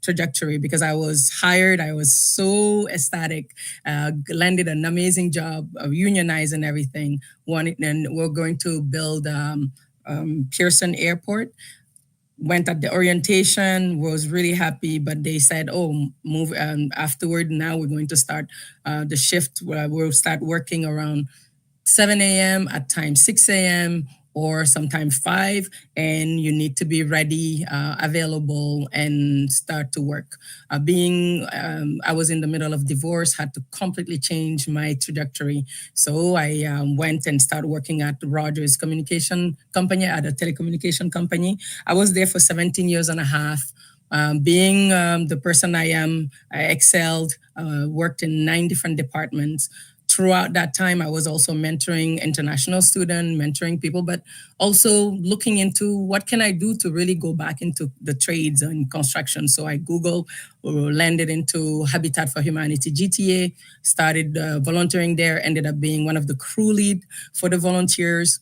trajectory because I was hired. I was so ecstatic, landed an amazing job, unionized and everything. And we're going to build Pearson Airport. Went at the orientation, was really happy, but they said, oh, move afterward. Now we're going to start the shift. We'll start working around 7 a.m., at times 6 a.m., or sometimes 5, and you need to be ready, available, and start to work. I was in the middle of divorce, had to completely change my trajectory. So I went and started working at Rogers Communication Company, at a telecommunication company. I was there for 17 years and a half. Being the person I am, I excelled, worked in 9 different departments. Throughout that time, I was also mentoring international students, mentoring people, but also looking into what can I do to really go back into the trades and construction. So I Googled, landed into Habitat for Humanity GTA, started volunteering there, ended up being one of the crew lead for the volunteers.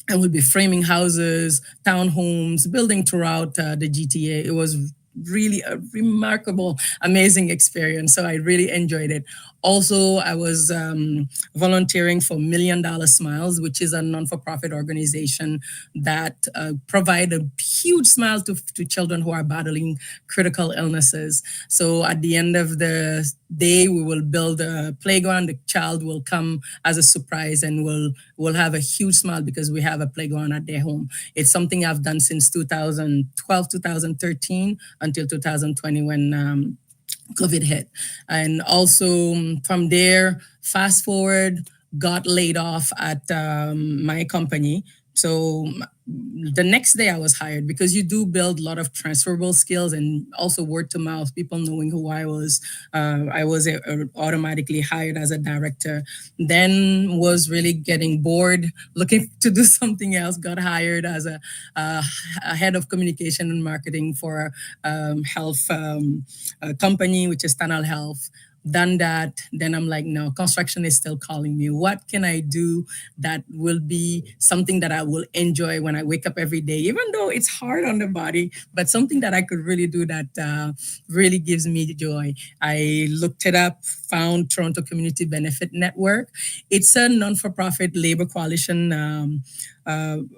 And we'll be framing houses, townhomes, building throughout the GTA. It was really a remarkable, amazing experience. So I really enjoyed it. Also, I was volunteering for $1 Million Smiles, which is a non-for-profit organization that provide a huge smile to children who are battling critical illnesses. So at the end of the day, we will build a playground. The child will come as a surprise and will have a huge smile because we have a playground at their home. It's something I've done since 2012, 2013 until 2020 when COVID hit. And also from there, fast forward, got laid off at my company. So the next day I was hired because you do build a lot of transferable skills and also word to mouth, people knowing who I was automatically hired as a director. Then was really getting bored, looking to do something else, got hired as a head of communication and marketing for a health company, which is Tanal Health. Done that, then I'm like, no, construction is still calling me. What can I do that will be something that I will enjoy when I wake up every day, even though it's hard on the body, but something that I could really do that really gives me joy. I looked it up, found Toronto Community Benefit Network. It's a non-for-profit labor coalition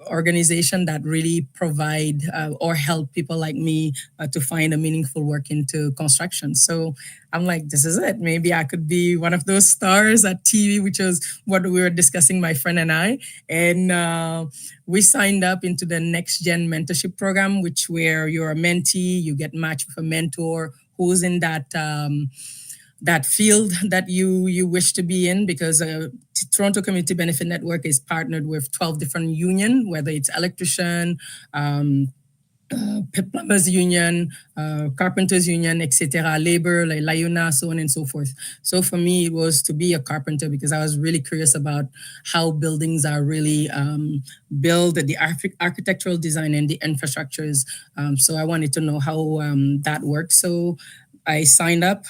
organization that really provide or help people like me to find a meaningful work into construction. So I'm like, this is it. Maybe I could be one of those stars at TV, which is what we were discussing, my friend and I. And we signed up into the Next Gen Mentorship Program, where you're a mentee, you get matched with a mentor who's in that field that you wish to be in, because Toronto Community Benefit Network is partnered with 12 different unions, whether it's electrician, plumbers union, carpenters union, etc., labor, like Layuna, so on and so forth. So for me, it was to be a carpenter because I was really curious about how buildings are really built, the architectural design and the infrastructures. So I wanted to know how that works. So I signed up.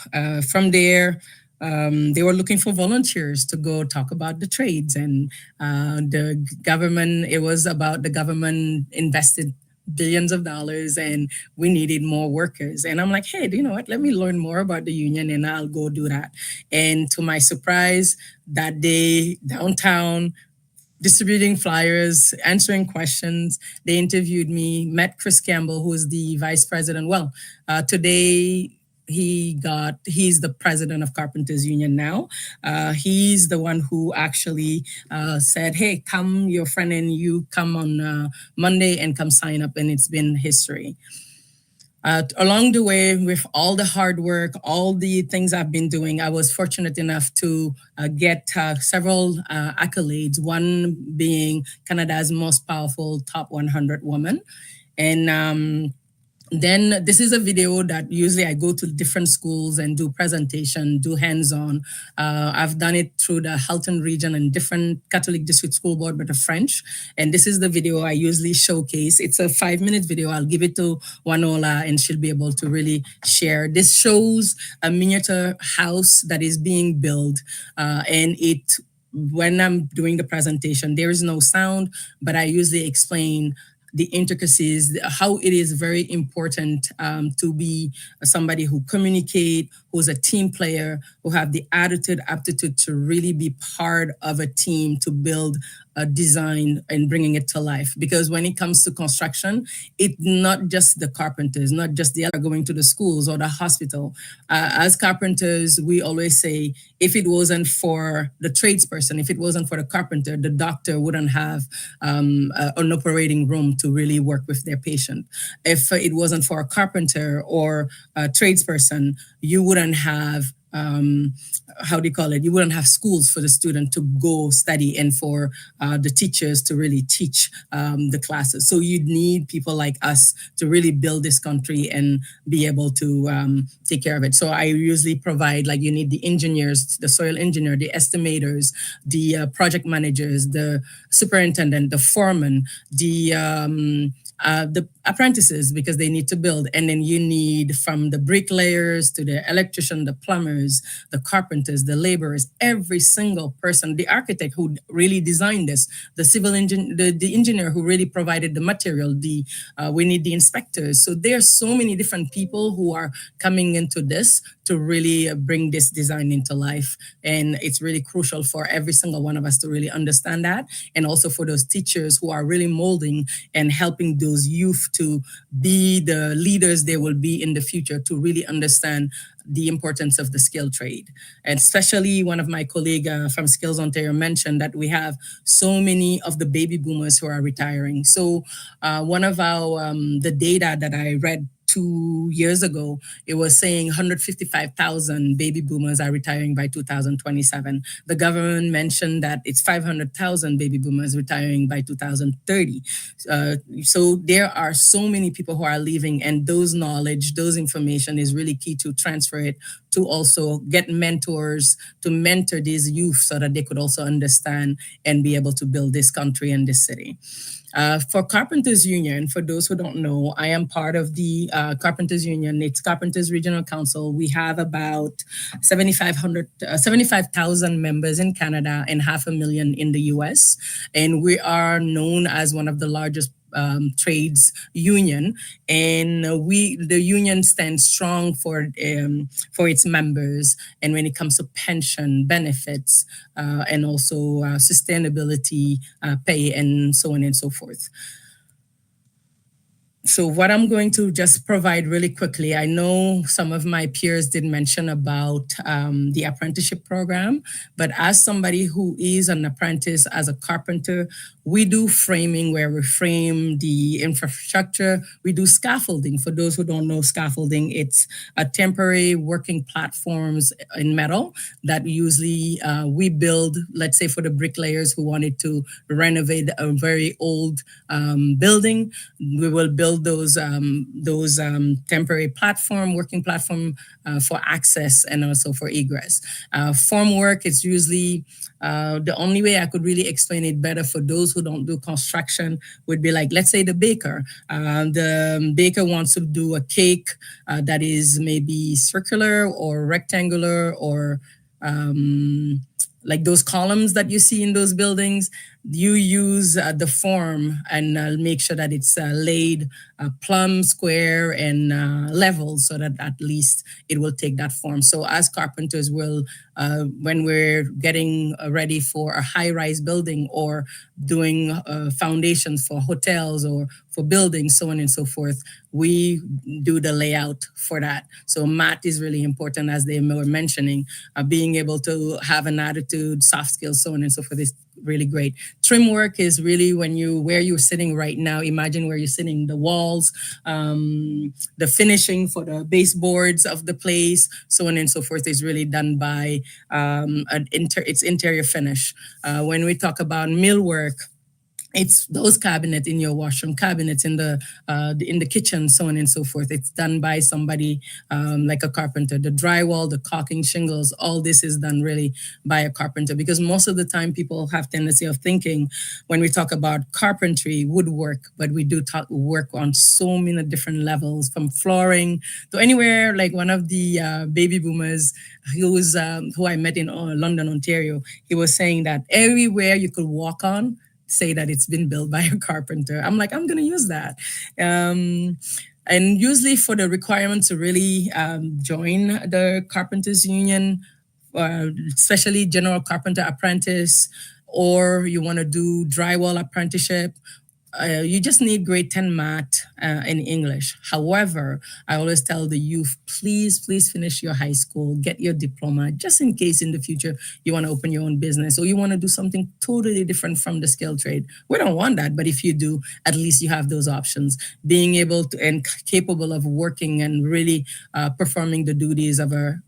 From there, they were looking for volunteers to go talk about the trades, and the government, it was about the government invested billions of dollars and we needed more workers. And I'm like, hey, do you know what? Let me learn more about the union and I'll go do that. And to my surprise, that day downtown, distributing flyers, answering questions, they interviewed me, met Chris Campbell, who is the vice president. Well, today, he's the president of Carpenters Union now. He's the one who actually said, hey, come, your friend and you come on Monday and come sign up, and it's been history. Along the way, with all the hard work, all the things I've been doing, I was fortunate enough to get several accolades, one being Canada's most powerful top 100 woman. And then this is a video that usually I go to different schools and do presentation, do hands-on. I've done it through the Halton region and different Catholic District School Board with the French. And this is the video I usually showcase. It's a 5-minute video. I'll give it to Wanola and she'll be able to really share. This shows a miniature house that is being built and when I'm doing the presentation, there is no sound, but I usually explain the intricacies, how it is very important to be somebody who communicate, who's a team player, who have the attitude, aptitude to really be part of a team to build a design and bringing it to life. Because when it comes to construction, it's not just the carpenters, not just the other going to the schools or the hospital. As carpenters, we always say, if it wasn't for the tradesperson, if it wasn't for the carpenter, the doctor wouldn't have an operating room to really work with their patient. If it wasn't for a carpenter or a tradesperson, you wouldn't have you wouldn't have schools for the student to go study and for the teachers to really teach the classes. So you'd need people like us to really build this country and be able to take care of it. So I usually provide, like, you need the engineers, the soil engineer, the estimators, the project managers, the superintendent, the foreman, the apprentices, because they need to build. And then you need from the bricklayers to the electrician, the plumbers, the carpenters, the laborers, every single person, the architect who really designed this, the civil engineer, the engineer who really provided the material, we need the inspectors. So there are so many different people who are coming into this to really bring this design into life. And it's really crucial for every single one of us to really understand that. And also for those teachers who are really molding and helping those youth to be the leaders they will be in the future, to really understand the importance of the skilled trade. And especially one of my colleagues from Skills Ontario mentioned that we have so many of the baby boomers who are retiring. So one of the data that I read 2 years ago, it was saying 155,000 baby boomers are retiring by 2027. The government mentioned that it's 500,000 baby boomers retiring by 2030. So there are so many people who are leaving, and those knowledge, those information is really key to transfer it, to also get mentors to mentor these youth so that they could also understand and be able to build this country and this city. For Carpenters Union, for those who don't know, I am part of the Carpenters Union. It's Carpenters Regional Council. We have about 75,000 members in Canada and 500,000 in the US. And we are known as one of the largest trades union, and the union stands strong for its members, and when it comes to pension benefits and also sustainability pay and so on and so forth. So what I'm going to just provide really quickly, I know some of my peers did mention about the apprenticeship program, but as somebody who is an apprentice as a carpenter, we do framing where we frame the infrastructure. We do scaffolding. For those who don't know scaffolding, it's a temporary working platforms in metal that usually we build, let's say for the bricklayers who wanted to renovate a very old building, we will build those temporary working platform for access and also for egress. Formwork is usually the only way I could really explain it better for those who don't do construction would be like, let's say the baker. The baker wants to do a cake that is maybe circular or rectangular or like those columns that you see in those buildings. You use the form and make sure that it's laid plumb, square, and level, so that at least it will take that form. So as carpenters, when we're getting ready for a high-rise building or doing foundations for hotels or for buildings, so on and so forth, we do the layout for that. So math is really important, as they were mentioning, being able to have an attitude, soft skills, so on and so forth really great. Trim work is really where you're sitting right now. Imagine where you're sitting, the walls, the finishing for the baseboards of the place, so on and so forth, is really done by its interior finish. When we talk about millwork, it's those cabinets in your washroom, cabinets in the kitchen, so on and so forth. It's done by somebody like a carpenter. The drywall, the caulking, shingles, all this is done really by a carpenter, because most of the time people have tendency of thinking when we talk about carpentry, woodwork, but we do work on so many different levels, from flooring to anywhere. Like one of the baby boomers who I met in London, Ontario, he was saying that everywhere you could walk on, say that it's been built by a carpenter. I'm like, I'm going to use that. And usually for the requirement to really join the Carpenters Union, especially general carpenter apprentice, or you want to do drywall apprenticeship, you just need grade 10 math in English. However, I always tell the youth, please finish your high school, get your diploma, just in case in the future you want to open your own business or you want to do something totally different from the skilled trade. We don't want that, but if you do, at least you have those options. Being able to and capable of working and really performing the duties of a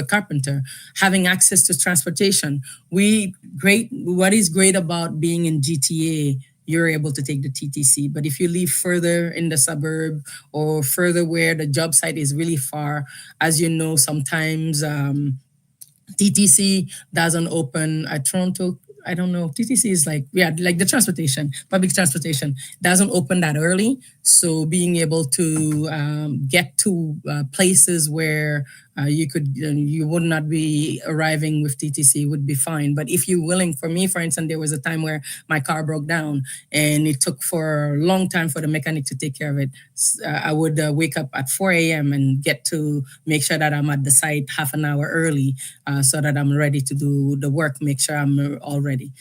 carpenter, having access to transportation. What is great about being in GTA, you're able to take the TTC. But if you live further in the suburb or further where the job site is really far, as you know, sometimes TTC doesn't open at Toronto. I don't know. TTC is like the transportation, public transportation doesn't open that early. So being able to get to places where you would not be arriving with TTC would be fine. But if you're willing, for me, for instance, there was a time where my car broke down and it took for a long time for the mechanic to take care of it. I would wake up at 4 a.m. and get to make sure that I'm at the site half an hour early so that I'm ready to do the work, make sure I'm all ready.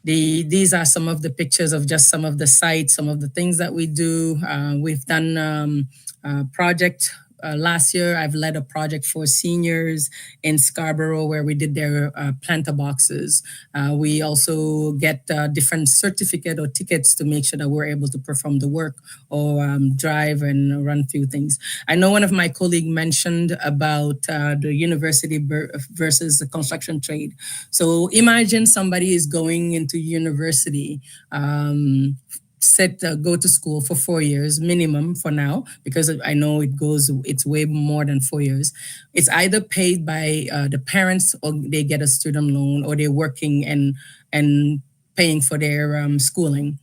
These are some of the pictures of just some of the sites, some of the things that we do. We've done a project. Last year, I've led a project for seniors in Scarborough where we did their planter boxes. We also get different certificate or tickets to make sure that we're able to perform the work or drive and run few things. I know one of my colleagues mentioned about the university versus the construction trade. So imagine somebody is going into university, go to school for 4 years minimum for now, because I know it's way more than 4 years. It's either paid by the parents or they get a student loan or they're working and paying for their schooling.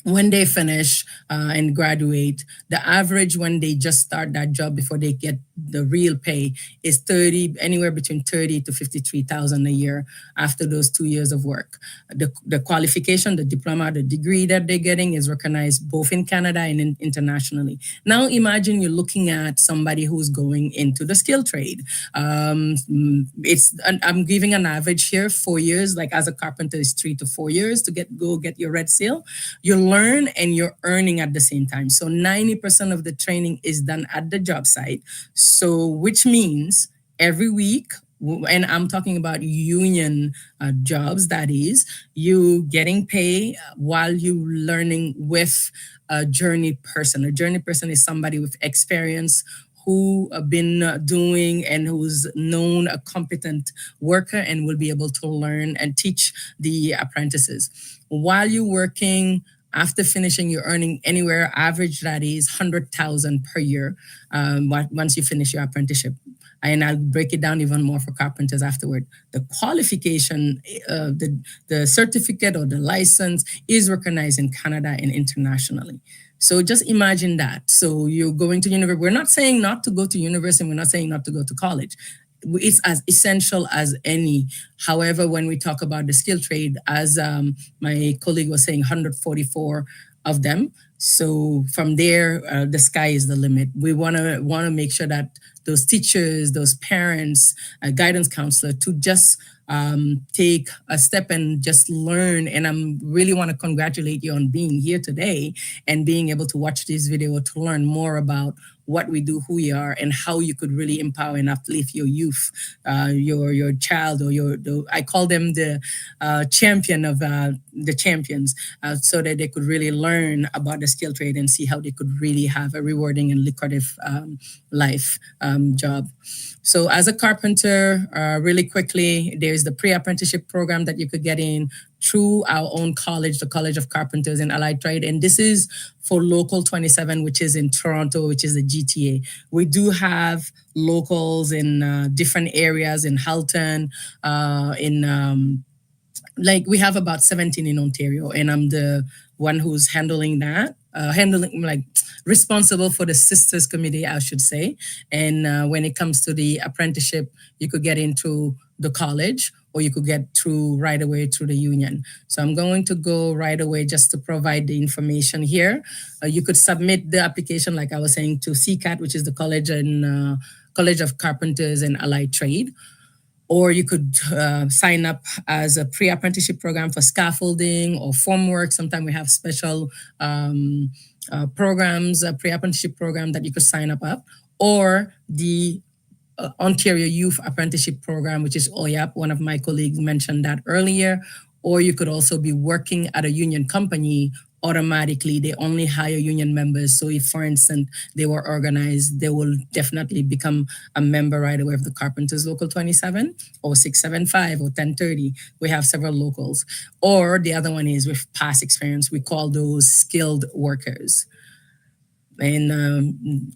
When they finish and graduate, the average when they just start that job before they get the real pay is anywhere between 30 to 53,000 a year after those 2 years of work. The qualification, the diploma, the degree that they're getting is recognized both in Canada and internationally. Now imagine you're looking at somebody who's going into the skill trade. I'm giving an average here, 4 years, like as a carpenter is 3 to 4 years to get your red seal. You learn and you're earning at the same time. So 90% of the training is done at the job site. So which means every week, and I'm talking about union jobs, that is, you getting paid while you learning with a journey person. A journey person is somebody with experience who have been doing and who's known a competent worker and will be able to learn and teach the apprentices. While you're working, after finishing, you're earning anywhere, average that is 100,000 per year once you finish your apprenticeship. And I'll break it down even more for carpenters afterward. The qualification, the certificate or the license is recognized in Canada and internationally. So just imagine that. So you're going to university. We're not saying not to go to university. We're not saying not to go to college. It's as essential as any. However, when we talk about the skill trade, as my colleague was saying, 144 of them. So from there, the sky is the limit. We want to make sure that those teachers, those parents, guidance counselor to just take a step and just learn. And I really want to congratulate you on being here today and being able to watch this video to learn more about what we do, who we are, and how you could really empower and uplift your youth, your child, or I call them the champion of the champions, so that they could really learn about the skill trade and see how they could really have a rewarding and lucrative life job. So as a carpenter, really quickly, there's the pre-apprenticeship program that you could get in through our own college, the College of Carpenters and Allied Trade. And this is for Local 27, which is in Toronto, which is the GTA. We do have locals in different areas in Halton, like we have about 17 in Ontario, and I'm the one who's handling that, responsible for the sisters committee, I should say. And when it comes to the apprenticeship, you could get into the college, or you could get through right away through the union. So I'm going to go right away just to provide the information here. You could submit the application, like I was saying, to CCAT, which is the College of Carpenters and Allied Trade. Or you could sign up as a pre-apprenticeship program for scaffolding or formwork. Sometimes we have special programs, a pre-apprenticeship program that you could sign up. Or the Ontario Youth Apprenticeship Program, which is OYAP. One of my colleagues mentioned that earlier. Or you could also be working at a union company. Automatically, they only hire union members. So if, for instance, they were organized, they will definitely become a member right away of the Carpenters Local 27 or 675 or 1030. We have several locals. Or the other one is with past experience. We call those skilled workers. And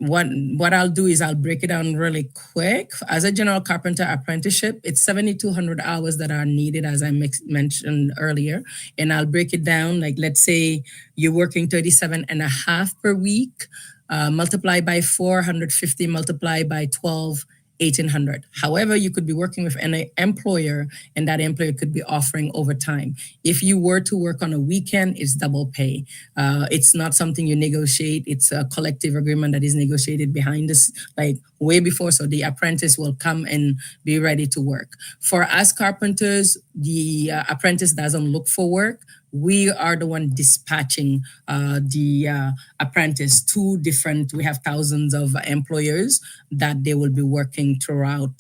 what I'll do is I'll break it down really quick. As a general carpenter apprenticeship, it's 7,200 hours that are needed, as I mentioned earlier. And I'll break it down, like let's say you're working 37 and a half per week, multiply by 450, multiply by 12, 1,800. However, you could be working with an employer, and that employer could be offering overtime. If you were to work on a weekend, it's double pay. It's not something you negotiate. It's a collective agreement that is negotiated behind us, like way before. So the apprentice will come and be ready to work. For us carpenters, the apprentice doesn't look for work. We are the one dispatching the apprentice to different, we have thousands of employers that they will be working throughout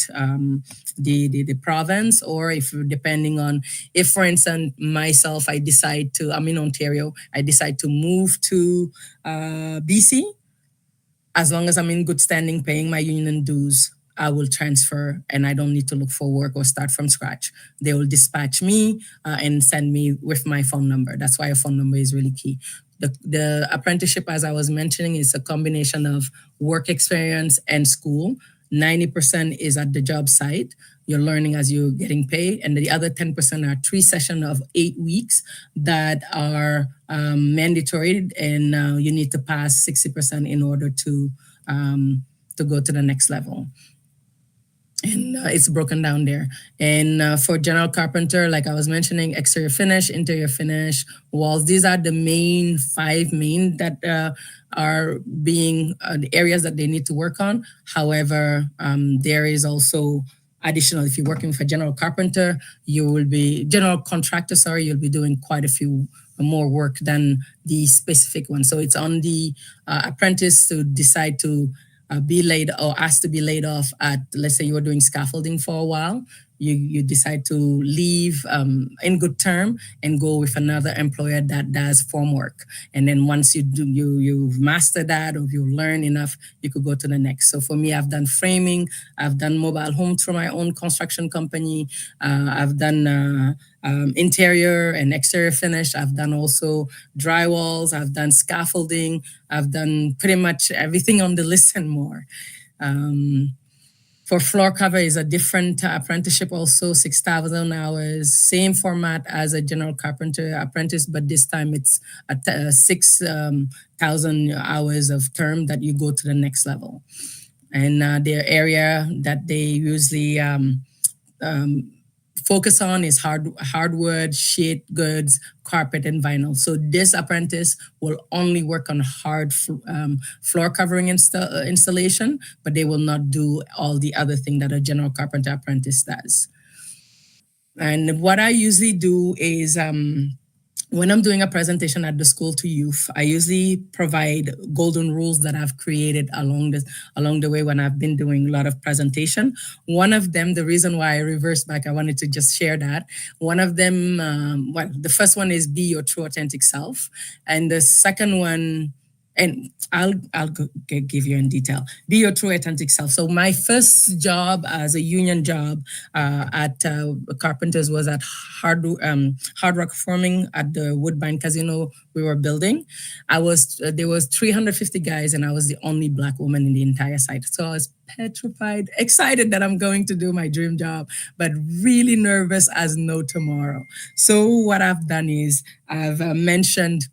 the province, or if depending on, if for instance, myself, I'm in Ontario, I decide to move to BC, as long as I'm in good standing paying my union dues, I will transfer and I don't need to look for work or start from scratch. They will dispatch me and send me with my phone number. That's why a phone number is really key. The apprenticeship, as I was mentioning, is a combination of work experience and school. 90% is at the job site. You're learning as you're getting paid. And the other 10% are 3 sessions of 8 weeks that are mandatory, and you need to pass 60% in order to go to the next level. And it's broken down there. And for general carpenter, like I was mentioning, exterior finish, interior finish, walls, these are the main 5 main that are being the areas that they need to work on. However, there is also additional, if you're working for general carpenter, general contractor, you'll be doing quite a few more work than the specific one. So it's on the apprentice to decide to be laid or asked to be laid off at, let's say you were doing scaffolding for a while, you decide to leave in good term and go with another employer that does formwork. And then once you've mastered that, or you learn enough, you could go to the next. So for me, I've done framing, I've done mobile home through my own construction company, I've done interior and exterior finish, I've done also drywalls, I've done scaffolding, I've done pretty much everything on the list and more. For floor cover is a different apprenticeship also, 6,000 hours, same format as a general carpenter apprentice, but this time it's 6,000 hours of term that you go to the next level. And their area that they usually focus on is hardwood, sheet goods, carpet, and vinyl. So this apprentice will only work on hard floor covering installation, but they will not do all the other thing that a general carpenter apprentice does. And what I usually do is when I'm doing a presentation at the school to youth, I usually provide golden rules that I've created along the way when I've been doing a lot of presentation. One of them, the reason why I reversed back, I wanted to just share that. One of them, the first one is be your true authentic self, and the second one, and I'll give you in detail. Be your true authentic self. So my first job as a union job at Carpenters was at Hard Rock Forming at the Woodbine Casino we were building. There was 350 guys, and I was the only Black woman in the entire site. So I was petrified, excited that I'm going to do my dream job, but really nervous as no tomorrow. So what I've done is I've mentioned,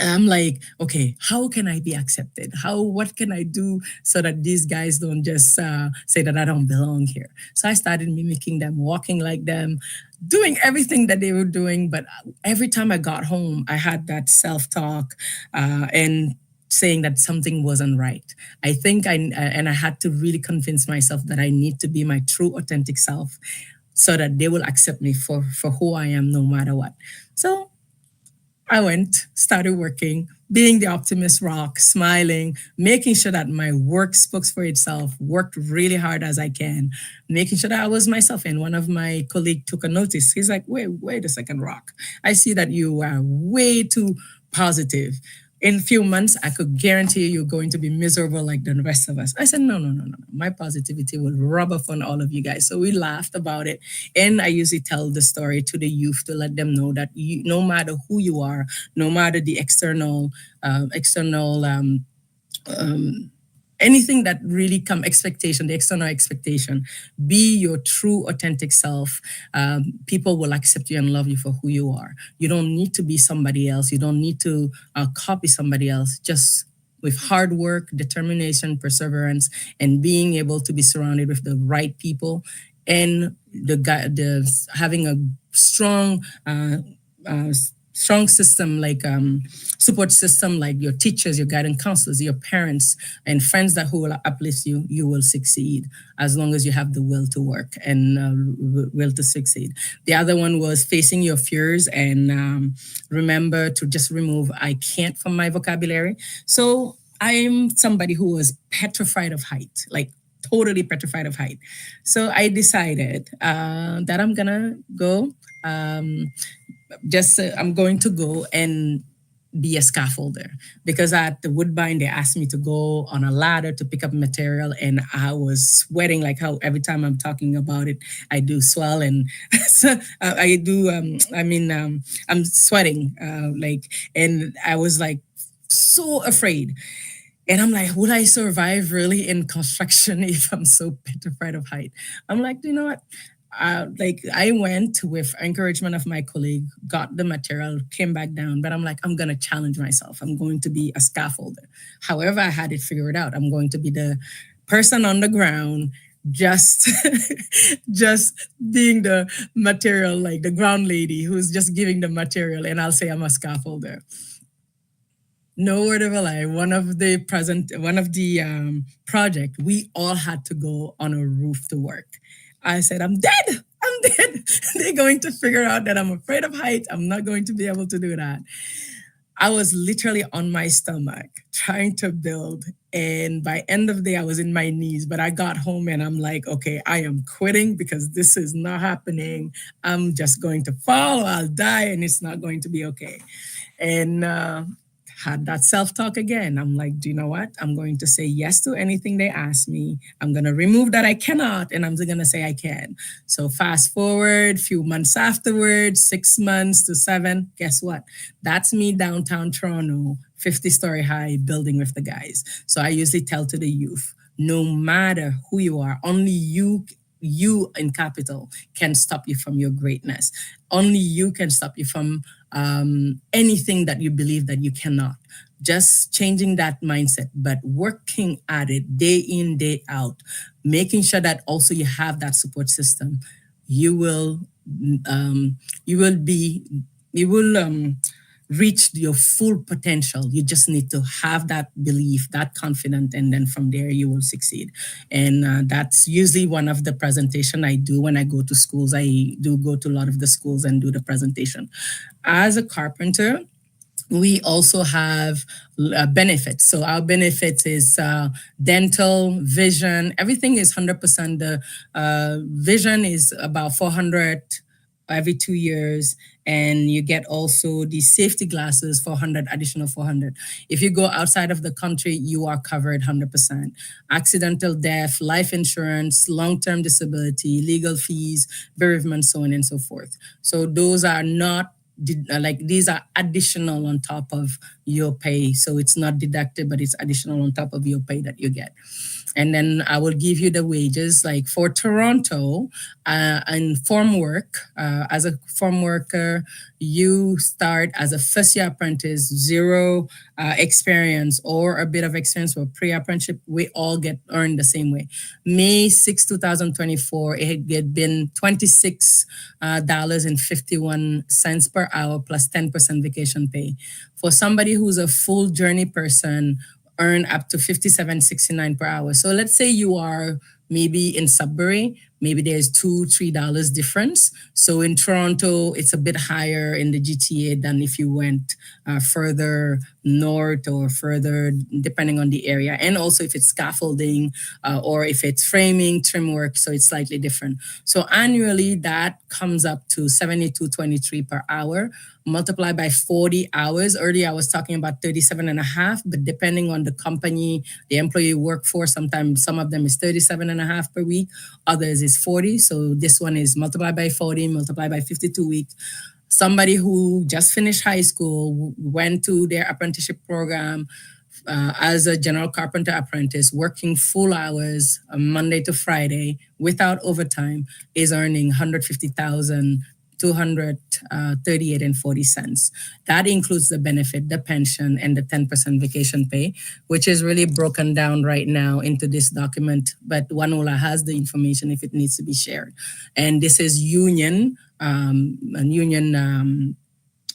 I'm like, okay, how can I be accepted? What can I do so that these guys don't just say that I don't belong here? So I started mimicking them, walking like them, doing everything that they were doing. But every time I got home, I had that self-talk and saying that something wasn't right. I think I had to really convince myself that I need to be my true authentic self so that they will accept me for who I am no matter what. So I went, started working, being the optimist rock, smiling, making sure that my work spoke for itself, worked really hard as I can, making sure that I was myself. And one of my colleagues took a notice. He's like, wait a second, Rock. I see that you are way too positive. In a few months, I could guarantee you're going to be miserable like the rest of us. I said, no. My positivity will rub off on all of you guys. So we laughed about it. And I usually tell the story to the youth to let them know that no matter who you are, no matter the external anything that really the external expectation, be your true authentic self. People will accept you and love you for who you are. You don't need to be somebody else. You don't need to copy somebody else. Just with hard work, determination, perseverance, and being able to be surrounded with the right people, and having a strong system, like support system, like your teachers, your guidance counselors, your parents, and friends who will uplift you, you will succeed as long as you have the will to work and will to succeed. The other one was facing your fears, and remember to just remove I can't from my vocabulary. So I'm somebody who was petrified of height, like totally petrified of height. So I decided that I'm gonna go I'm going to go and be a scaffolder, because at the Woodbine, they asked me to go on a ladder to pick up material, and I was sweating like how every time I'm talking about it, I do swell, and so I'm sweating and I was like so afraid. And I'm like, would I survive really in construction if I'm so petrified of height? I'm like, you know what? I went with encouragement of my colleague, got the material, came back down, but I'm like, I'm going to challenge myself. I'm going to be a scaffolder. However, I had it figured out. I'm going to be the person on the ground, just being the material, like the ground lady who's just giving the material, and I'll say I'm a scaffolder. No word of a lie. One of the project, we all had to go on a roof to work. I said, I'm dead. They're going to figure out that I'm afraid of height. I'm not going to be able to do that. I was literally on my stomach trying to build. And by end of the day, I was in my knees. But I got home and I'm like, okay, I am quitting because this is not happening. I'm just going to fall. I'll die and it's not going to be okay. And had that self-talk again. I'm like, do you know what? I'm going to say yes to anything they ask me. I'm going to remove that I cannot, and I'm going to say I can. So fast forward, few months afterwards, 6 months to 7, guess what? That's me downtown Toronto, 50-story high building with the guys. So I usually tell to the youth, no matter who you are, only you in capital can stop you from your greatness. Only you can stop you from anything that you believe that you cannot. Just changing that mindset, but working at it day in, day out, making sure that also you have that support system. You will reach your full potential. You just need to have that belief, that confidence, and then from there you will succeed. And that's usually one of the presentation I do when I go to schools. I do go to a lot of the schools and do the presentation. As a carpenter, we also have benefits. So our benefits is dental, vision. Everything is 100%. The vision is about 400 every 2 years, and you get also the safety glasses for 100, additional 400. If you go outside of the country, you are covered 100%. Accidental death, life insurance, long-term disability, legal fees, bereavement, so on and so forth. So those are not these are additional on top of your pay. So it's not deducted, but it's additional on top of your pay that you get. And then I will give you the wages. Like for Toronto, and farm work, as a farm worker, you start as a first year apprentice, zero experience or a bit of experience or pre-apprenticeship. We all get earned the same way. May 6, 2024, it had been $26.51 per hour plus 10% vacation pay. For somebody who's a full journey person, earn up to $57.69 per hour. So let's say you are maybe in Sudbury, maybe there's $2-3 difference. So in Toronto, it's a bit higher in the GTA than if you went further north or further, depending on the area. And also if it's scaffolding or if it's framing, trim work, so it's slightly different. So annually, that comes up to $72.23 per hour. Multiply by 40 hours. Earlier, I was talking about 37.5, but depending on the company, the employee work for, sometimes some of them is 37.5 per week, others is 40. So this one is multiplied by 40, multiplied by 52 weeks. Somebody who just finished high school, went to their apprenticeship program as a general carpenter apprentice, working full hours, Monday to Friday, without overtime, is earning $150,238.40. That includes the benefit, the pension, and the 10% vacation pay, which is really broken down right now into this document. But Wanula has the information if it needs to be shared. And this is union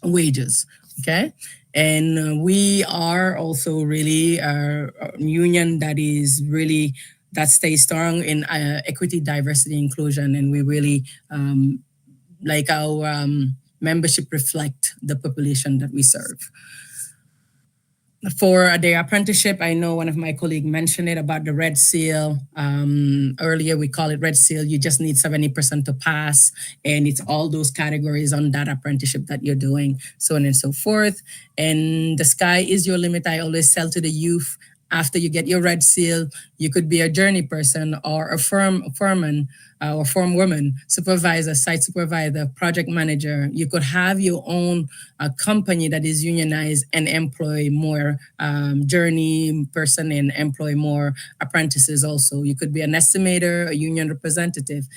wages. Okay. And we are also really a union that is really, that stays strong in equity, diversity, inclusion. And we really, like our membership reflect the population that we serve. For the apprenticeship, I know one of my colleagues mentioned it about the Red Seal. Earlier, we call it Red Seal. You just need 70% to pass. And it's all those categories on that apprenticeship that you're doing, so on and so forth. And the sky is your limit. I always tell to the youth, after you get your Red Seal, you could be a journey person or a foreman or forewoman, supervisor, site supervisor, project manager. You could have your own company that is unionized and employ more journey person and employ more apprentices also. You could be an estimator, a union representative,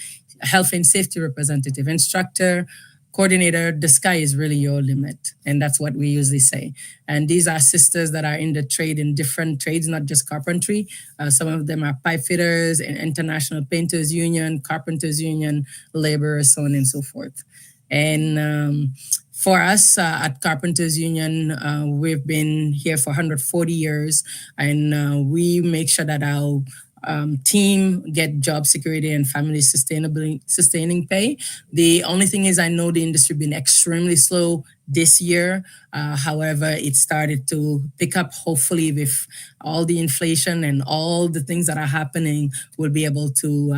a health and safety representative, instructor, coordinator. The sky is really your limit. And that's what we usually say. And these are sisters that are in the trade, in different trades, not just carpentry. Some of them are pipe fitters, International Painters Union, Carpenters Union, laborers, so on and so forth. And for us at Carpenters Union, we've been here for 140 years, and we make sure that our team get job security and family sustaining pay. The only thing is, I know the industry been extremely slow this year. However, it started to pick up. Hopefully, with all the inflation and all the things that are happening, we'll be able to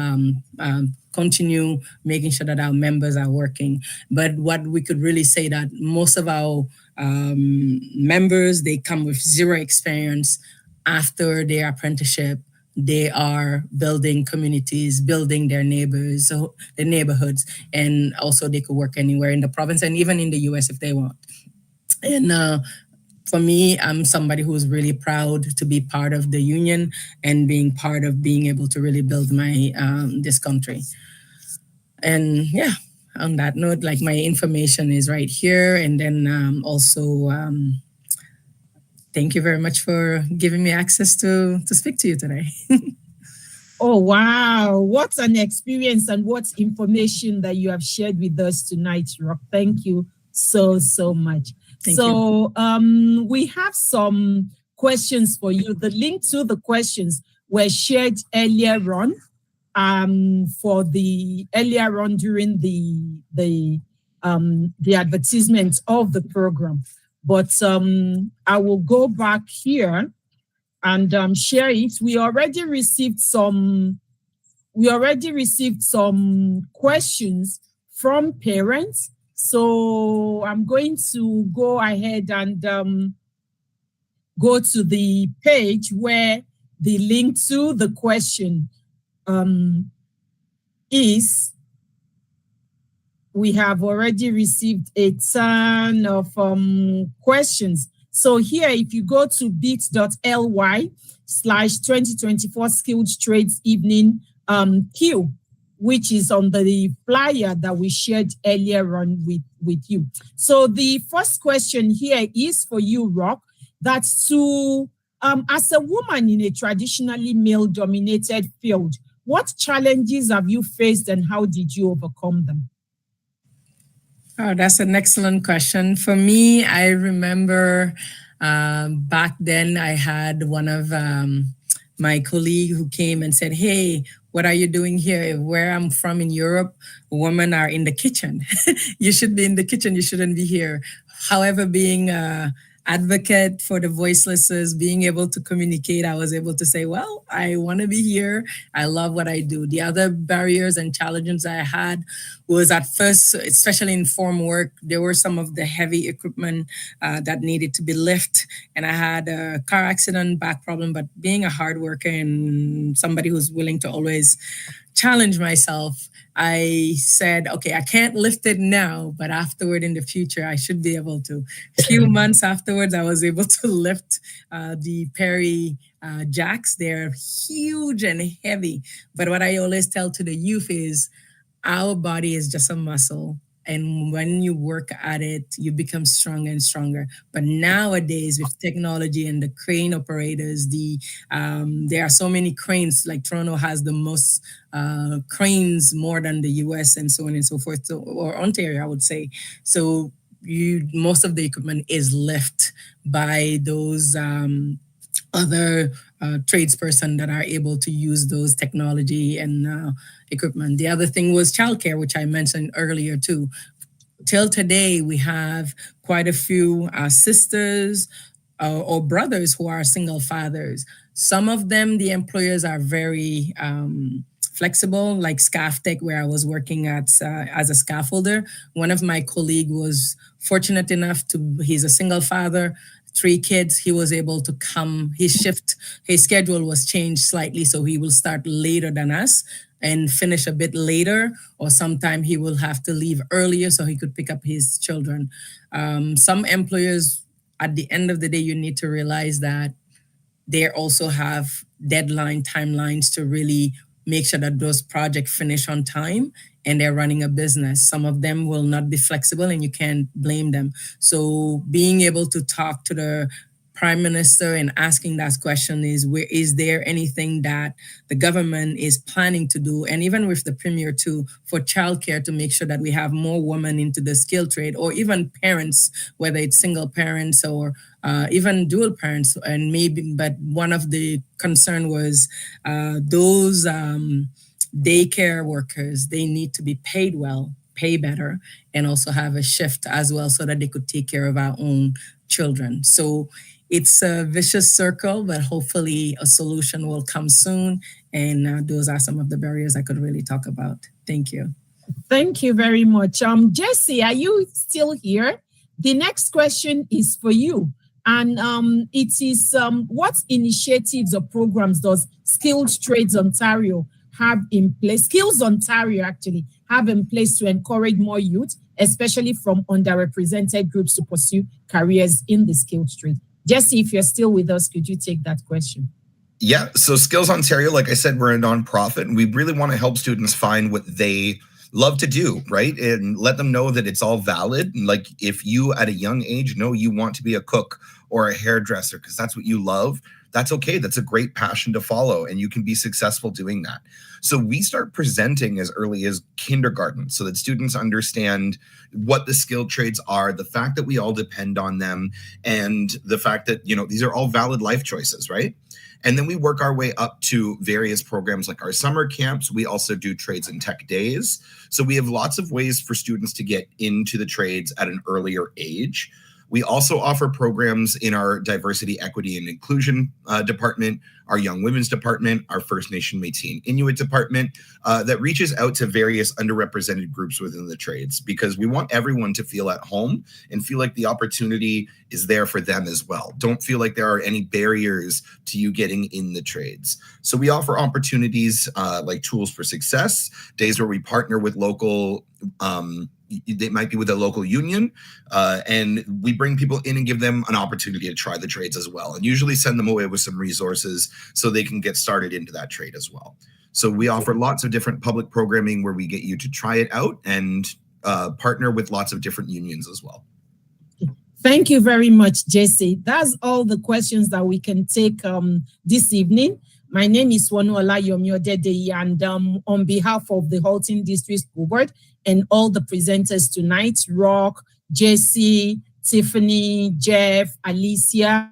continue making sure that our members are working. But what we could really say that most of our members, they come with zero experience after their apprenticeship. They are building communities, building their neighbors, so the neighborhoods, and also they could work anywhere in the province and even in the US if they want. And for me, I'm somebody who's really proud to be part of the union and being part of being able to really build my this country. And yeah, on that note, like my information is right here, and then also. Thank you very much for giving me access to speak to you today. Oh, wow. What an experience and what information that you have shared with us tonight, Rock. Thank you so much. Thank you. So we have some questions for you. The link to the questions were shared earlier on during the advertisement of the program. But I will go back here and share it. We already received some questions from parents. So I'm going to go ahead and go to the page where the link to the question is. We have already received a ton of questions. So here, if you go to bit.ly/2024 Skilled Trades Evening Q, which is on the flyer that we shared earlier on with you. So the first question here is for you, Rock, that's to, as a woman in a traditionally male-dominated field, what challenges have you faced and how did you overcome them? Oh, that's an excellent question. For me, I remember back then I had one of my colleague who came and said, "Hey, what are you doing here? Where I'm from in Europe, women are in the kitchen. You should be in the kitchen. You shouldn't be here." However, being an advocate for the voicelesses, being able to communicate, I was able to say, well, I want to be here. I love what I do. The other barriers and challenges I had was at first, especially in form work, there were some of the heavy equipment that needed to be lifted. And I had a car accident, back problem, but being a hard worker and somebody who's willing to always challenge myself, I said, okay, I can't lift it now, but afterward in the future, I should be able to. A few months afterwards, I was able to lift the Perry jacks. They're huge and heavy. But what I always tell to the youth is our body is just a muscle. And when you work at it, you become stronger and stronger. But nowadays, with technology and the crane operators, there are so many cranes. Like Toronto has the most cranes more than the US and so on and so forth, or Ontario, I would say. So most of the equipment is left by those other tradesperson that are able to use those technology and equipment. The other thing was childcare, which I mentioned earlier too. Till today, we have quite a few sisters or brothers who are single fathers. Some of them, the employers are very flexible, like Scaff Tech, where I was working at as a scaffolder. One of my colleagues was fortunate enough he's a single father, 3 kids. He was able to come, his schedule was changed slightly, so he will start later than us and finish a bit later, or sometime he will have to leave earlier so he could pick up his children. Some employers, at the end of the day, you need to realize that they also have deadline timelines to really make sure that those projects finish on time and they're running a business. Some of them will not be flexible and you can't blame them. So being able to talk to the Prime Minister and asking that question is there anything that the government is planning to do, and even with the Premier too, for childcare to make sure that we have more women into the skilled trade, or even parents, whether it's single parents or even dual parents, and maybe, but one of the concern was those daycare workers, they need to be paid well, pay better, and also have a shift as well so that they could take care of our own children. So it's a vicious circle, but hopefully a solution will come soon. And those are some of the barriers I could really talk about. Thank you. Thank you very much. Jesse, are you still here? The next question is for you. And it is, what initiatives or programs does Skilled Trades Ontario have in place? Skills Ontario actually have in place to encourage more youth, especially from underrepresented groups, to pursue careers in the skilled trade. Jesse, if you're still with us, could you take that question? Yeah, so Skills Ontario, like I said, we're a nonprofit, and we really want to help students find what they love to do, right? And let them know that it's all valid. And like if you at a young age know you want to be a cook or a hairdresser because that's what you love, that's okay. That's a great passion to follow, and you can be successful doing that. So we start presenting as early as kindergarten so that students understand what the skilled trades are, the fact that we all depend on them, and the fact that, you know, these are all valid life choices, right? And then we work our way up to various programs like our summer camps. We also do trades and tech days. So we have lots of ways for students to get into the trades at an earlier age. We also offer programs in our diversity, equity, and inclusion department, our young women's department, our First Nation, Métis, and Inuit department that reaches out to various underrepresented groups within the trades, because we want everyone to feel at home and feel like the opportunity is there for them as well. Don't feel like there are any barriers to you getting in the trades. So we offer opportunities like Tools for Success, days where we partner with local they might be with a local union, and we bring people in and give them an opportunity to try the trades as well, and usually send them away with some resources so they can get started into that trade as well. So we offer lots of different public programming where we get you to try it out and partner with lots of different unions as well. Thank you very much, Jesse. That's all the questions that we can take this evening. My name is Wanuola Yomiodede, and on behalf of the Halton District School Board and all the presenters tonight, Rock, Jesse, Tiffany, Jeff, Alicia,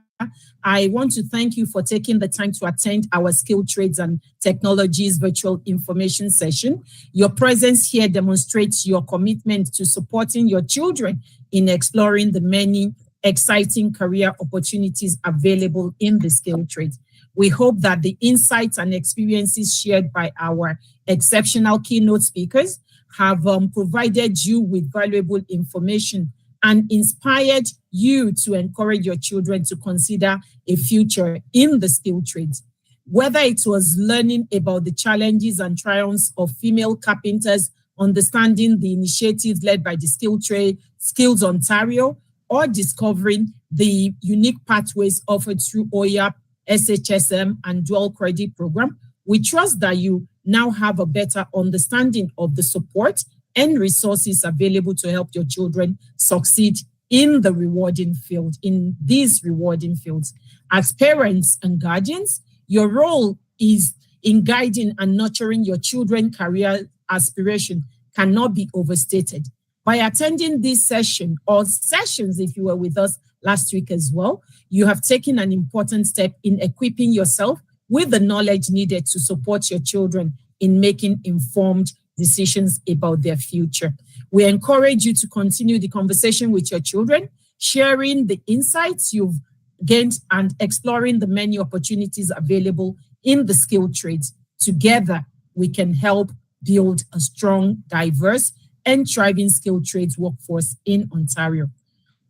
I want to thank you for taking the time to attend our Skilled Trades and Technologies virtual information session. Your presence here demonstrates your commitment to supporting your children in exploring the many exciting career opportunities available in the skilled trades. We hope that the insights and experiences shared by our exceptional keynote speakers have provided you with valuable information and inspired you to encourage your children to consider a future in the skilled trades. Whether it was learning about the challenges and triumphs of female carpenters, understanding the initiatives led by the Skilled Trade, Skills Ontario, or discovering the unique pathways offered through OYAP, SHSM, and dual credit program, we trust that you now have a better understanding of the support and resources available to help your children succeed in the rewarding field, in these rewarding fields. As parents and guardians, your role is in guiding and nurturing your children's career aspiration cannot be overstated. By attending this session, or sessions if you were with us last week as well, you have taken an important step in equipping yourself with the knowledge needed to support your children in making informed decisions about their future. We encourage you to continue the conversation with your children, sharing the insights you've gained and exploring the many opportunities available in the skilled trades. Together, we can help build a strong, diverse, and thriving skilled trades workforce in Ontario.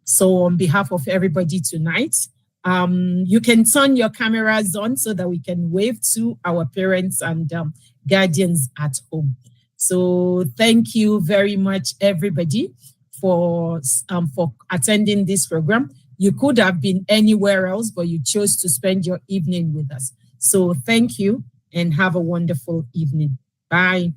So on behalf of everybody tonight, you can turn your cameras on so that we can wave to our parents and guardians at home. So thank you very much, everybody, for attending this program. You could have been anywhere else, but you chose to spend your evening with us. So thank you and have a wonderful evening. Bye.